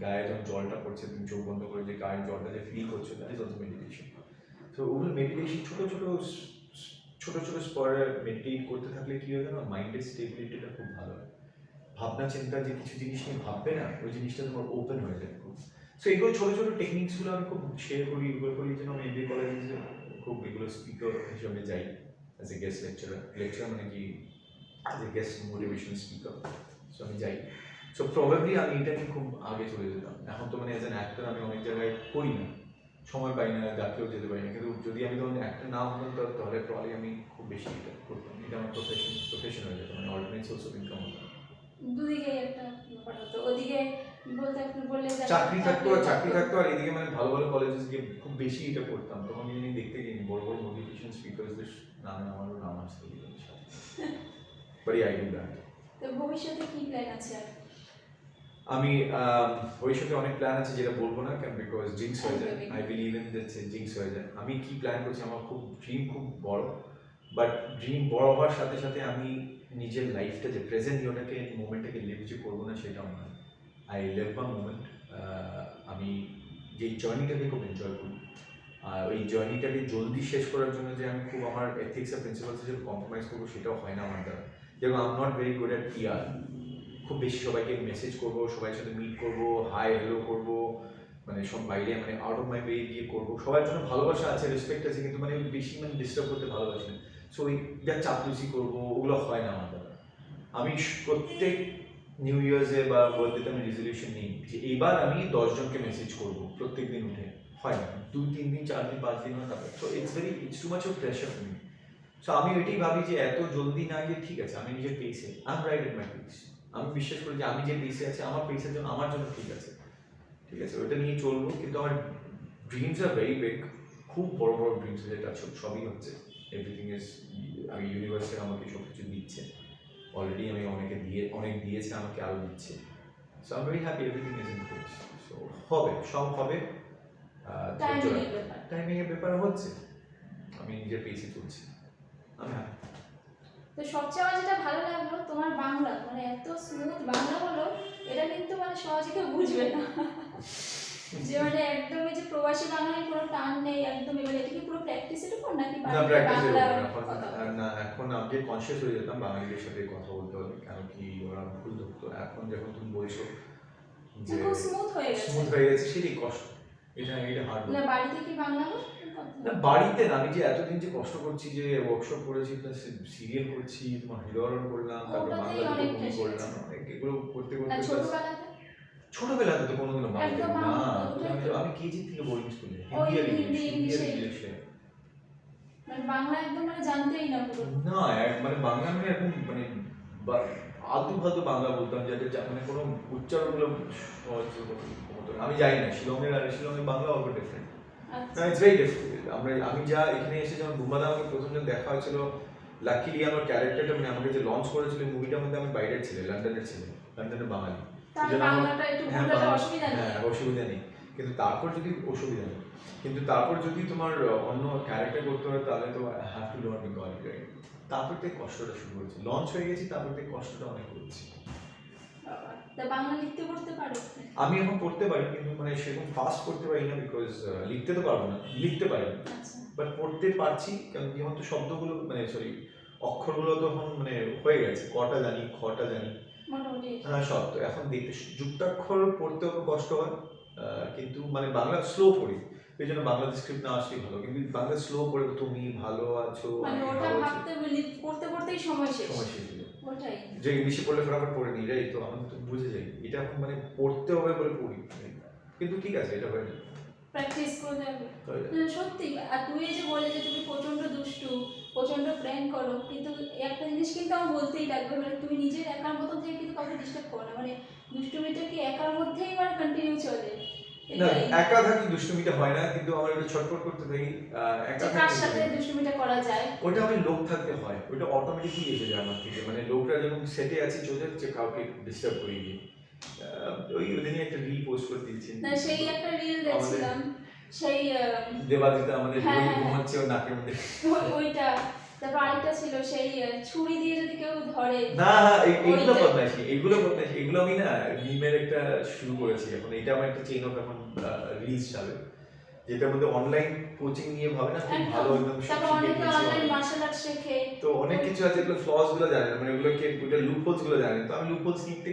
গায়ে যখন জলটা পড়ছে, তুমি চোখ বন্ধ করে যে গায়ের জলটা যে ফিল করছো, দ্যাট ইজ অলসো মেডিটেশন। তো ওগুলো মেডিটেশন ছোট ছোট স্তরে মেডিটেট করতে থাকলে কি হয় জানো, মাইন্ডের স্টেবিলিটিটা খুব ভালো হয়। ভাবনা চিন্তা যে কিছু জিনিস নিয়ে ভাববে না, ওই জিনিসটা তোমার ওপেন হয়ে যায় খুব। সো এগুলো ছোট টেকনিক্সগুলো আমি খুব শেয়ার করি, এগুলো করি, যেন আমি এমবি কলেজে খুব এগুলো স্পিকার হিসেবে যাই অ্যাজ এ গেস্ট লেকচারার মানে কি as a guest motivational speaker. So আমি যাই। সো প্রবাবলি আমি এটা নিয়ে খুব আগে চলে যেতাম। এখন তো মানে অ্যাজ অ্যান অ্যাক্টর আমি অনেক জায়গায় করি না, সময় পাই না, ডাকলেও যেতে পারি না। কিন্তু যদি আমি তখন অ্যাক্টর না হতাম তাহলে প্রবাবলি আমি খুব বেশি এটা করতাম, এটা আমার প্রফেশন হয়ে যেত, মানে অল্টারনেট সোর্স অফ ইনকাম হতো। দুদিকে একটা ব্যাপার হতো, ওদিকে বলতে আপনি বললে চাকরি থাকতো আর এদিকে মানে ভালো কলেজে গিয়ে খুব বেশি এটা করতাম। তখন আমি দেখতে গিয়ে বড় মোটিভেশন স্পিকারদের নামে আমারও নাম আসতো বাট আই ডু দ্যাট। তো ভবিষ্যতে কি প্ল্যান আছে আর? আমি ভবিষ্যতে অনেক প্ল্যান আছে, যেটা বলবো না কেন, বিকজ জিংস হয়ে যায়। আই বিলিভ ইন দ্যাট জিংস হয়ে যায়। আমি কি প্ল্যান করছি, আমার খুব ড্রিম খুব বড়, বাট ড্রিম বড় হওয়ার সাথে সাথে আমি নিজের লাইফটা যে প্রেজেন্ট ওটাকে মোমেন্টটাকে লিভ যে করবো না সেটাও নয়। I live my moment. আমি যেই জার্নিটাকে খুব এনজয় করি, আর ওই জার্নিটাকে জলদি শেষ করার জন্য যে আমি খুব আমার এথিক্স আর প্রিন্সিপালস হিসেবে কম্প্রোমাইজ করবো, সেটাও হয় না আমার দ্বারা। যেমন I am not very good at PR. খুব বেশি সবাইকে মেসেজ করবো, সবার সাথে মিট করবো, হাই হ্যালো করবো, মানে সব বাইরে মানে আউট অফ মাই ওয়ে গিয়ে করবো। সবার জন্য ভালোবাসা আছে, রেসপেক্ট আছে, কিন্তু মানে বেশি মানে ডিস্টার্ব করতে ভালোবাসি না। সো ওই যা চাপলুসি করবো, ওগুলো হয় না আমার দ্বারা। আমি প্রত্যেক নিউ ইয়ার্সে বা বার্থডেতে আমি রেজলিউশন নিই যে এইবার আমি 10 জনকে মেসেজ করবো প্রত্যেক দিন উঠে। হয় না, 2-3 দিন 4 দিন 5 দিন হয়, তারপরে তো it's too much of pressure for me. So আমি এটাই ভাবি যে এত জলদি না গিয়ে ঠিক আছে, আমি নিজের পেসে, I am right at my pace. আমি বিশ্বাস করি যে আমি যে পেসে আছি, আমার পেসের জন্য আমার জন্য ঠিক আছে, ওটা নিয়ে চলবো। কিন্তু আমার ড্রিমস আর ভেরি বিগ, খুব বড় ড্রিমস, যেটা সবই হচ্ছে, এভরিথিং ইজ, আমি ইউনিভার্সে আমাকে সব কিছু দিচ্ছে অলরেডি, আমি অনেক দিয়েছে, আমাকে আরও দিচ্ছে। So I am very happy, everything is in place. So সব হবে, টাইমিং এর ব্যাপার হচ্ছে, আমি নিজের পেসে চলছি, আমি হ্যাপি। তো সবচেয়ে আমার যেটা ভালো লাগলো তোমার বাংলা, মানে এত স্মুথ বাংলা হলো, এটা কিন্তু মানে সহজে কেউ বুঝবে না যে মানে একদমই যে প্রবাসী বাংলায় কোনো টান নেই একদম। এবার এটা কি পুরো প্র্যাকটিসের উপর নাকি বাংলা? না, এখন আমি কনসিয়াস হয়ে যেতাম বাঙালিদের সাথে কথা বলতে হলে, কেন কি ওরা ভুল ধরতো। এখন যখন তুমি বলছো যে খুব স্মুথ হয়ে গেছে। স্মুথ হয়ে গেছে, সেটাই কষ্ট। এটা হার্ড। না বাড়িতে কি বাংলা হোক? না বাড়িতে না, আমি যে এতদিন যে কষ্ট করছি, যে ওয়ার্কশপ করেছি, প্লাস সিরিয়াল করছি, তোমার হৃদয়রণ করলাম, তারপরে ওটাতেই বাংলা দুটো অনেকটা মুভি করলাম, শিখেছি। অনেক এগুলো করতে না করতে ছোটবেলাতে ছোটবেলাতে তো কোনোদিনও বাংলা একদম না, ওটাই তো। আমি কেজি থেকে বোর্ডিং স্কুলে, ওই হিন্দি আর হিন্দি, ইংলিশ ইংলিশে। মানে বাংলা একদম মানে জানতেই না পুরো। না মানে বাংলা আমি এখন মানে আলতু ফালতু বাংলা বলতাম, যাতে মানে কোনো উচ্চারণগুলো সহজ হতো না। আমি জানি না, শিলংয়ের বাংলা অল্প ডিফারেন্ট। আচ্ছা। It's very difficult. আমি যা এখানে এসে যখন বুম্বাদা আমাকে প্রথম যখন দেখা হয়েছিল, লাকিলি আমার ক্যারেক্টারটা মানে আমাকে যে লঞ্চ করেছিল মুভিটার মধ্যে, আমি বাইরের ছেলে, লন্ডনের বাঙালি। তাই সেজন্য বাংলাটা একটু বলতে অসুবিধা নেই। হ্যাঁ অসুবিধা নেই, কিন্তু তারপর যদি তোমার অন্য ক্যারেক্টার করতে হয়, তাহলে তো have to learn Bengali, right? তারপর থেকে কষ্টটা শুরু হয়েছে, লঞ্চ হয়ে গেছি, তারপর থেকে কষ্টটা অনেক হচ্ছে। বাবা, তা বাংলা লিখতে পড়তে পারো? আমি এখন পড়তে পারি, কিন্তু মানে সেরকম ফাস্ট পড়তে পারি না, বিকজ লিখতে তো পারবো না, লিখতে পারি না, আচ্ছা। বাট পড়তে পারছি। কারণ যেমন তো শব্দগুলো মানে অক্ষরগুলো তো এখন মানে হয়ে গেছে, কটা জানি, খটা জানি, মোটামুটি। হ্যাঁ সব। তো এখন দেখতে যুক্তাক্ষর পড়তে একটু কষ্ট হয়, কিন্তু মানে বাংলা স্লো পড়ি, এই জন্য বাংলাদেশ স্ক্রিপ্ট না আসলেই ভালো, কিন্তু বাংলা স্লো পড়ে তুমি ভালো আছো, মানে আমি ওটা ভালো আছি, ভাবতে পড়তে পড়তেই সময় শেষ। সময় শেষ হয়ে যায়। ওটাই। যে ইংলিশে পড়লে ফটাফট পড়ে নিই, রাইট? তো আমি তো বুঝে যাই, এটা এখন মানে পড়তে হবে বলে পড়ি, কিন্তু ঠিক আছে, এটা হয়ে যায়। প্র্যাকটিস করতে হবে। হয়ে যায়। না, সত্যি। আর তুই যে বললে যে তুমি প্রচন্ড দুষ্টু, প্রচন্ড প্র্যাঙ্ক করো, কিন্তু একটা জিনিস কিন্তু আমার বলতেই লাগবে, মানে তুমি নিজের একার মতো থেকে কিন্তু কাউকে ডিস্টার্ব করো না, মানে দুষ্টুমিটা কি একার মধ্যেই মানে কন্টিনিউ চলে। না এটাই। একা থাকি দুষ্টুমিটা হয় না, কিন্তু আমার একটু ছটফট করতে থাকি, একা যে কার থাকি। সাথে দুষ্টুমিটা করা যায়। ওটা আমি লোক থাকতে হয়, ওটা অটোমেটিকলি এসে যায় আমার থেকে, মানে লোকরা যখন সেটে আছে চলে যাচ্ছে, কাউকে ডিস্টার্ব করি গিয়ে। ওই ওদিনই একটা রিল পোস্ট করে দিয়েছি, না সেই একটা রিল দেখছিলাম, সেই দেবাদিতা আমাদের হ্যাঁ, বই হ্যাঁ, ঘুমাচ্ছে ওর নাকের মধ্যে। ওইটা। তারপর আরেকটা ছিল সেই ছুরি দিয়ে যদি কেউ ধরে। না এইগুলো ওইটা। বদমাইশি, এগুলো আমি না মিমের একটা শুরু করেছি এখন, এটা আমার একটা চেইন অফ এখন রিলস যাবে, যেটার মধ্যে অনলাইন কোচিং নিয়ে ভাবে না, খুব ভালো একদম তারপর শিখিয়ে অনেকে দিয়েছি অনলাইন online। মার্শাল আর্ট শেখে। তো অনেক কিছু আছে, এগুলো ফ্লস গুলো জানে না, মানে ওগুলোকে ওইটা লুপহোলস গুলো জানে না। তো আমি লুপহোলস নিয়ে একটু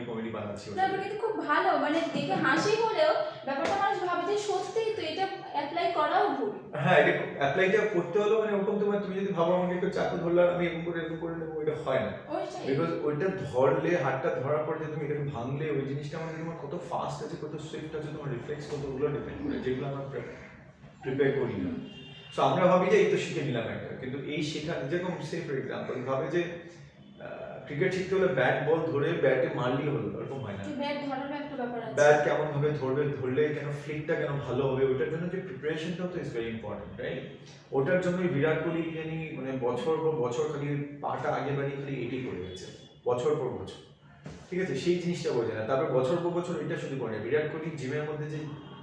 কমেডি বানাচ্ছি ওটা। তারপর কিন্তু খুব ভালো, মানে দেখে হাসি হলেও ব্যাপারটা মানুষ ভাবে যে সত্যিই তো এটা অ্যাপ্লাই করাও ভুল। হ্যাঁ, এটা অ্যাপ্লাইটা করতে হলো, মানে ওরকম তোমার, তুমি যদি ভাবো আমাকে একটু চাকু ধরলে আর আমি এরকম করে নেবো, এটা হয় না। ওইটাই। বিকজ ওইটা ধরলে, হাতটা ধরার পর যে তুমি এটাকে ভাঙলে, ওই জিনিসটা আমাদের তোমার কত ফাস্ট আছে, কত সুইফট আছে, তোমার রিফ্লেক্স কত, ওগুলো ডিপেন্ড করে, যেগুলো আমরা প্রিপেয়ার করি না। সো আমরা ভাবি যে এই তো শিখে নিলাম একটা, কিন্তু এই শেখা, যেরকম সে ফর এক্সাম্পল ভাবে যে ক্রিকেট শিখতে হলে ব্যাট বল ধরে ব্যাটে মারলেই হলো, এরকম হয় না। ব্যাট ধরারও একটা ব্যাপার আছে। ব্যাট কেমন ভাবে ধরলে কেন ফ্লিকটা কেন ভালো হবে, ওটার জন্য যে প্রিপারেশনটাও তো ইজ ভেরি ইম্পর্টেন্ট, রাইট? ওটার জন্যই বিরাট কোহলি জানি মানে বছর পর বছর খালি পাটা আগে বাড়িয়ে খালি এটাই করে গেছে, বছর পর বছর, ঠিক আছে? সেই জিনিসটা বোঝে না। তারপর বছর পর বছর এটা শুধু করে না, বিরাট কোহলি জিমের মধ্যে যে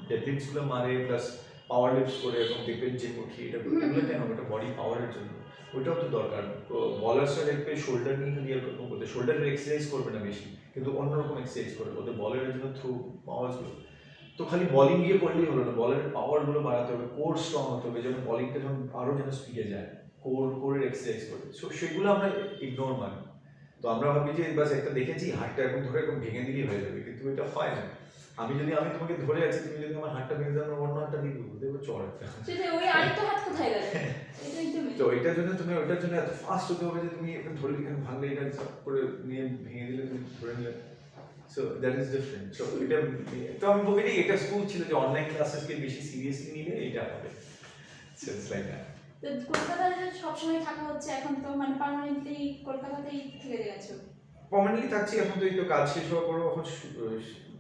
ডেডলিফটস গুলো মারে, প্লাস পাওয়ার লিফটস করে, এবং দেখবেন জিম উঠিয়ে, এগুলো কেন? ওটা বডি পাওয়ারের জন্য, ওইটাও তো দরকার। বলার্সরা দেখবে শোল্ডার নিয়ে খালি এরকম করতে, শোল্ডারের এক্সারসাইজ করবে না বেশি, কিন্তু অন্যরকম এক্সারসাইজ করবে ওদের বলের জন্য, থ্রু পাওয়ার্স গুলো। তো খালি বলিং গিয়ে করলেই হলো না, বলের পাওয়ার গুলো বাড়াতে হবে, কোর স্ট্রং হতে হবে, যেন বলিংটা যখন আরো যেন স্পিডে যায়, কোরের এক্সারসাইজ করবে। সো সেগুলো আমরা ইগনোর মানি। তো আমরা ভাবি যে বাস একটা দেখেছি, হাতটা এখন ধরে এখন ভেঙে দিলেই হয়ে যাবে, কিন্তু এটা হয় না। আমি তোমাকে ধরে আছি, তুমি যদি আমার হাতটা ভেঙে দাও, অন্য হাতটা দিয়ে দেবো, দেখবো চড় একটা। সেটা ওই আরেকটা হাত কোথায় গেল? এটাই তো main। তো এটার জন্য তুমি ওটার জন্য এত ফাস্ট হতে হবে যে তুমি এখন ধরে এখানে ভাঙলে, এটা সব করে নিয়ে ভেঙে দিলে, তুমি ধরে নিলে। So that is different. So এটা তো আমি বলি যে এটা স্কুল ছিল যে অনলাইন ক্লাসেসকে বেশি সিরিয়াসলি নিলে এটা হবে। So it's like that. তো কলকাতায় যে সবসময় থাকা হচ্ছে এখন, তো মানে পার্মানেন্টলি কলকাতাতেই থেকে গেছো? পার্মানেন্টলি থাকছি এখন, তো এই তো কাজ শেষ হওয়ার পর এখন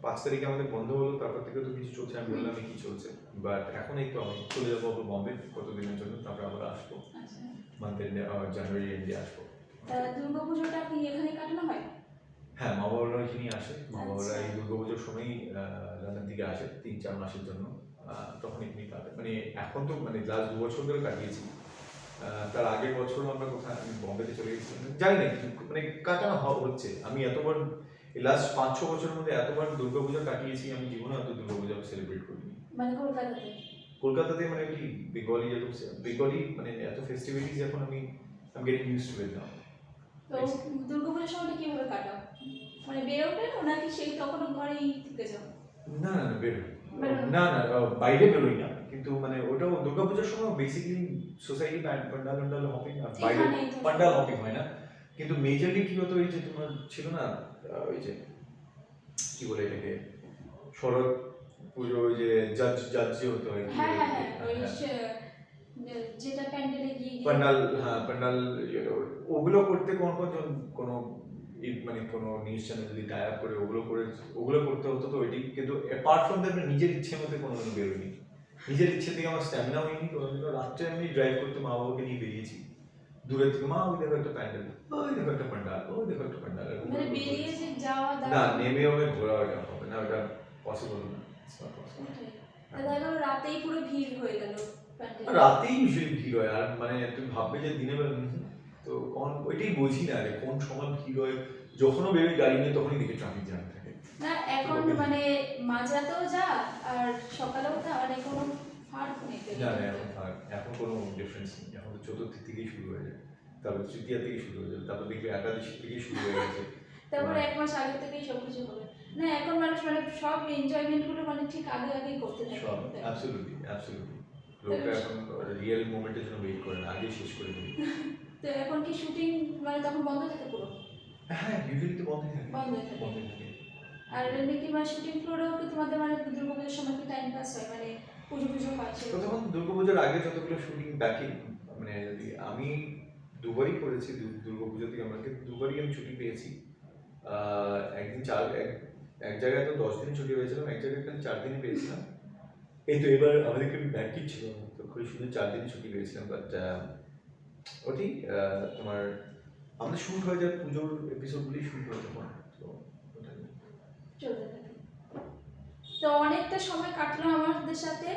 5 তারিখে আমাদের বন্ধ হলো, তারপর থেকে তো কিছু চলছে, আমি বললাম কি চলছে, বাট এখন এই তো আমি চলে যাবো বম্বে কতদিনের জন্য, তারপর আবার আসবো আচ্ছা। মান্থ এন্ডে, জানুয়ারি এন্ডে আসবো। দুর্গা পুজোটা কি এখানে কাটানো হয়? হ্যাঁ, মা বাবারা এখানেই আসে, মা বাবারা আচ্ছা। এই দুর্গাপুজোর সময়ই লন্ডন থেকে আসে 3-4 মাসের জন্য, তখন এখানেই কাটে, মানে এখন তো মানে লাস্ট 2 বছর ধরে কাটিয়েছি। তার আগের বছর আমরা কোথায়, আমি বম্বেতে চলে গেছিলাম, জানি না মানে কাটানো হচ্ছে। আমি এতবার এই লাস্ট 5-6 বছরের মধ্যে এতবার দুর্গাপূজা কাটিয়েছি, আমি জীবনে এত দুর্গাপূজা সেলিব্রেট করিনি। মানে কলকাতাতে? কলকাতাতে মানে কি বেঙ্গলি মানে এত ফেস্টিভিটিস এখন আমি গেটিং ইউজড টু ইট নাও। তো দুর্গাপূজার সময়টা কিভাবে কাটাও? মানে বের ওঠে নাকি সেই তখনও ঘরেই থেকে যাও? না না না বেরোই বেরোনো? না না বাইরে বেরোই না, কিন্তু মানে ওটাও দুর্গাপূজার সময় বেসিক্যালি সোসাইটি পান্ডাল টান্ডাল হপিং আর বাইরে এখানেই তো পান্ডাল হপিং হয় না, কিন্তু মেজরলি কি হতো ওই যে তোমার ছিল না ওই যে কি বলে এটাকে শরৎ পুজো, ওই যে জাজ যে হতো আর কি, হ্যাঁ হ্যাঁ হ্যাঁ ওই যেটা প্যান্ডেলে গিয়ে গিয়ে পান্ডাল, হ্যাঁ পান্ডাল ওগুলো করতে কোনো মানে কোনো নিউজ চ্যানেল যদি টাই আপ করে ওগুলো করতে হতো, তো ওইটি কিন্তু অ্যাপার্ট ফ্রম দ্যাট নিজের ইচ্ছে মতো কোনোদিনও বেরোয়নি, নিজের ইচ্ছে থেকে আমার স্ট্যামিনা হয়নি কোনোদিনও। রাত্রে আমি ড্রাইভ করতে মা বাবাকে নিয়ে বেরিয়েছি দূরের থেকে, মা ওই দেখো একটা প্যান্ডেল, ওই দেখো একটা পান্ডাল, ওই দেখো একটা পান্ডাল, মানে বেরিয়ে যে যাওয়া না দাওয়া নেমে ওকে ঘোরা ওটা হবে না, ওটা পসিবল না। তাহলে রাতেই পুরো ভিড় হয়ে গেল প্যান্ডেলে। রাতেই ইউজুয়ালি ভিড় হয়, আর মানে তুমি ভাববে যে দিনের বেলা তো ওইটাই বুঝি না রে কোন সময় ভিড় হয়, যখনও বেরোই গাড়ি নিয়ে তখনই দেখি ট্রাফিক জ্যাম থাকে। না এখন মানে মাঝরাতেও যা আর সকালেও যা মানে কোনো ফার্ক নেই। না না এখন কোনো ডিফারেন্স নেই, এখন তো চতুর্থী থেকেই শুরু হয়ে যায়, তারপর তৃতীয়া থেকে শুরু হয়ে যায়, তারপর দেখবে একাদশী থেকেই শুরু হয়ে গেছে। তারপরে এক মাস আগে থেকেই সব কিছু হবে। না এখন মানুষ মানে সব এনজয়মেন্ট গুলো মানে ঠিক আগে আগেই করতে থাকে। সব অ্যাবসলিউটলি লোকরা এখন রিয়েল মোমেন্টের জন্য ওয়েট করে না, আগেই শেষ করে দেবে। তো এখন কি শুটিং মানে তখন বন্ধ থাকে পুরো? হ্যাঁ ইউজুয়ালি তো বন্ধই থাকে। বন্ধই থাকে। বন্ধই থাকে। আর এমনি কি মানে শুটিং ফ্লোরেও কি তোমাদের মানে দুর্গাপূজার সময় কি টাইম পাস হয় মানে পুজো হয় তো সেরকম? তখন দুর্গাপূজার আগে যতগুলো শুটিং ব্যাকে, মানে যদি আমি দুবারই করেছি দুর্গাপূজা থেকে, আমাকে দুবারই আমি ছুটি পেয়েছি। একদিন এক জায়গায় তো 10 দিন ছুটি হয়েছিলাম, এক জায়গায় খালি 4 দিনই পেয়েছিলাম। এই তো এবার আমাদেরকে ব্যাকই ছিল না, তো খুবই শুধু 4 দিন ছুটি পেয়েছিলাম, বাট ওটি তোমার আমাদের শুট হয়ে যায়, পুজোর এপিসোডগুলি শুট হয়ে তখন, তো ওটাই। চলতে থাকে। তো অনেকটা সময় কাটলো আমাদের সাথে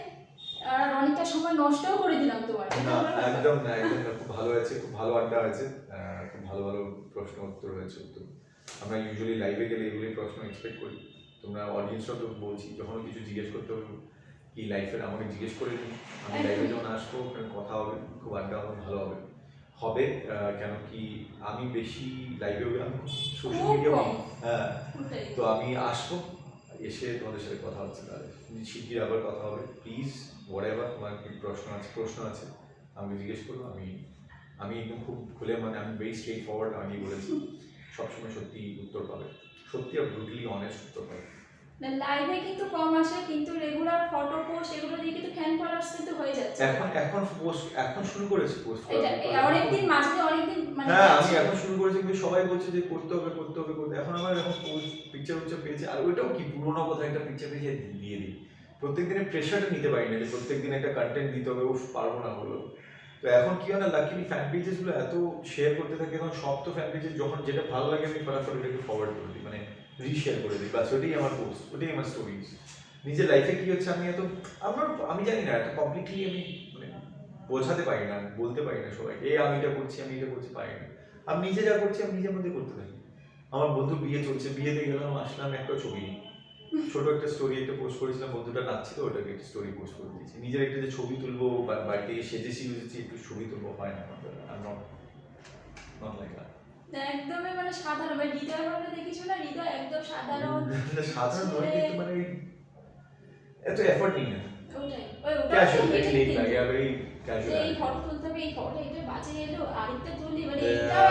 আর অনেকটা সময় নষ্টও করে দিলাম তোমার। না একদম না, একদম না, খুব ভালো আছে, খুব ভালো আড্ডা আছে, খুব ভালো ভালো প্রশ্ন উত্তর হয়েছে। তো আমরা ইউজুয়ালি লাইভে গেলে এগুলোই প্রশ্ন এক্সপেক্ট করি, তোমরা অডিয়েন্সরাও তো বলছি যখন কিছু জিজ্ঞেস করতে হবে কি লাইফের আমাকে জিজ্ঞেস করে নিই, আমি লাইভে যখন আসবো ওখানে কথা হবে, খুব আড্ডা হবে, ভালো হবে হবে কেন কি আমি বেশি লাইভে আমি সোশ্যাল মিডিয়া, হ্যাঁ ওটাই। তো আমি আসবো, এসে তোমাদের সাথে কথা হচ্ছে, তাহলে শিগগির আবার কথা হবে। প্লিজ হোয়াটএভার তোমার কি প্রশ্ন আছে আমাকে জিজ্ঞেস করো, আমি একদম খুব খুলে, মানে আমি ভেরি স্ট্রেট ফরওয়ার্ড, আমি বলেছি সবসময় সত্যি উত্তর পাবে, সত্যি আর ব্রুটালি অনেস্ট উত্তর পাবে। না লাইভে কিন্তু কম আসে কিন্তু রেগুলার ফটো পোস্ট এগুলো দিয়ে কিন্তু ফ্যান ফলোয়ার্স কিন্তু হয়ে যাচ্ছে। এখন শুরু করেছি পোস্ট এটা অনেকদিন মাঝে অনেকদিন মানে হ্যাঁ আমি এখন শুরু করেছি, কিন্তু সবাই বলছে যে করতে হবে এখন আমার এখন পিকচার পেয়েছে, আর ওইটাও কি পুরোনো কথা, একটা পিকচার পেয়েছে দিয়ে দিই, প্রত্যেক দিনের প্রেশারটা নিতে পারি না যে প্রত্যেক দিন একটা কন্টেন্ট দিতে হবে, উফ পারবো না হলো। তো এখন কি হয় না, লাকিলি ফ্যান পেজেস গুলো এত শেয়ার করতে থাকে, এখন সব তো ফ্যান পেজেস যখন যেটা ভালো লাগে আমি ফটাফট এটাকে ফরওয়ার্ড করে দিই, মানে রিশেয়ার করে দিই, বাস ওটাই আমার পোস্ট, ওটাই আমার স্টোরিজ। নিজের লাইফে কি হচ্ছে আমি জানি না, এত কমপ্লিটলি আমি মানে বোঝাতে পারি না, বলতে পারি না সবাইকে আমি এটা করছি পারি না। আমি নিজে যা করছি আমি নিজের মধ্যে করতে থাকি। আমার বন্ধু বিয়ে চলছে, বিয়েতে গেলাম, আসলাম, একটা ছবি নিই, ছোট একটা স্টোরি একটা পোস্ট করেছিলাম, বন্ধুটা নাচছিল, ওটাকে একটা স্টোরি পোস্ট করে দিয়েছি। নিজের একটা যে ছবি তুলবো, বাড়িতে সেজেছি একটু ছবি তুলবো, হয় না নট লাইক দ্যাট। একদমই মানে সাধারণ মানে হৃদয় ভাবে দেখিছো না, হৃদয় একদম সাধারণ সাধারণ নয়, কিন্তু মানে এত এফর্ট নিই না, ওটাই ওটা ক্যাজুয়াল টেকনিক লাগে, আর এই ক্যাজুয়াল এই ফটো তুলতে হবে, এই ফটো এটা বাজে এলো আরেকটা তুলি মানে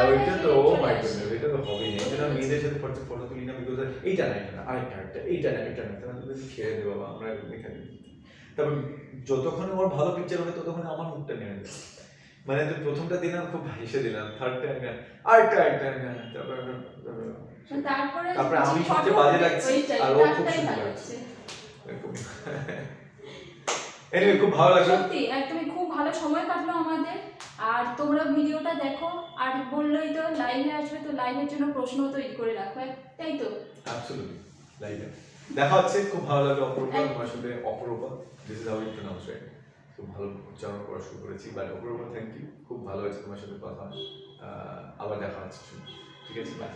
ওইটা তো ও মাই গডনেস, এটা তো হবেই না। এটা মেয়েদের সাথে ফটো তুলি না, বিকজ এইটা না আরেকটা এইটা না তাহলে ছেড়ে দে বাবা, আমরা এখানে। তারপর যতক্ষণ ওর ভালো পিকচার হবে ততক্ষণ আমার মুখটা নেমে যাবে, মানে তো প্রথমটা দিলাম খুব হেসে দিলাম, থার্ডটা আরেকটা তারপরে আমি সবচেয়ে বাজে লাগছে আর ও খুব সুন্দর লাগছে। এনিওয়ে খুব ভালো লাগলো, সত্যি একদমই খুব ভালো সময় কাটলো আমাদের। আর তোমরা ভিডিওটা দেখো, আর বললোই তো লাইভে আসবে, তো লাইভের জন্য প্রশ্ন তৈরি করে রাখো, তাই তো? অ্যাবসলিউটলি লাইভে দেখা হচ্ছে, খুব ভালো লাগলো অপরূপা, তোমার সাথে অপরূপা, this is how it pronounce right, খুব ভালো উচ্চারণ করা শুরু করেছি, বাট অপরূপা থ্যাংক ইউ, খুব ভালো হয়েছে তোমার সাথে কথা, আবার দেখা হচ্ছে, ঠিক আছে, বাই।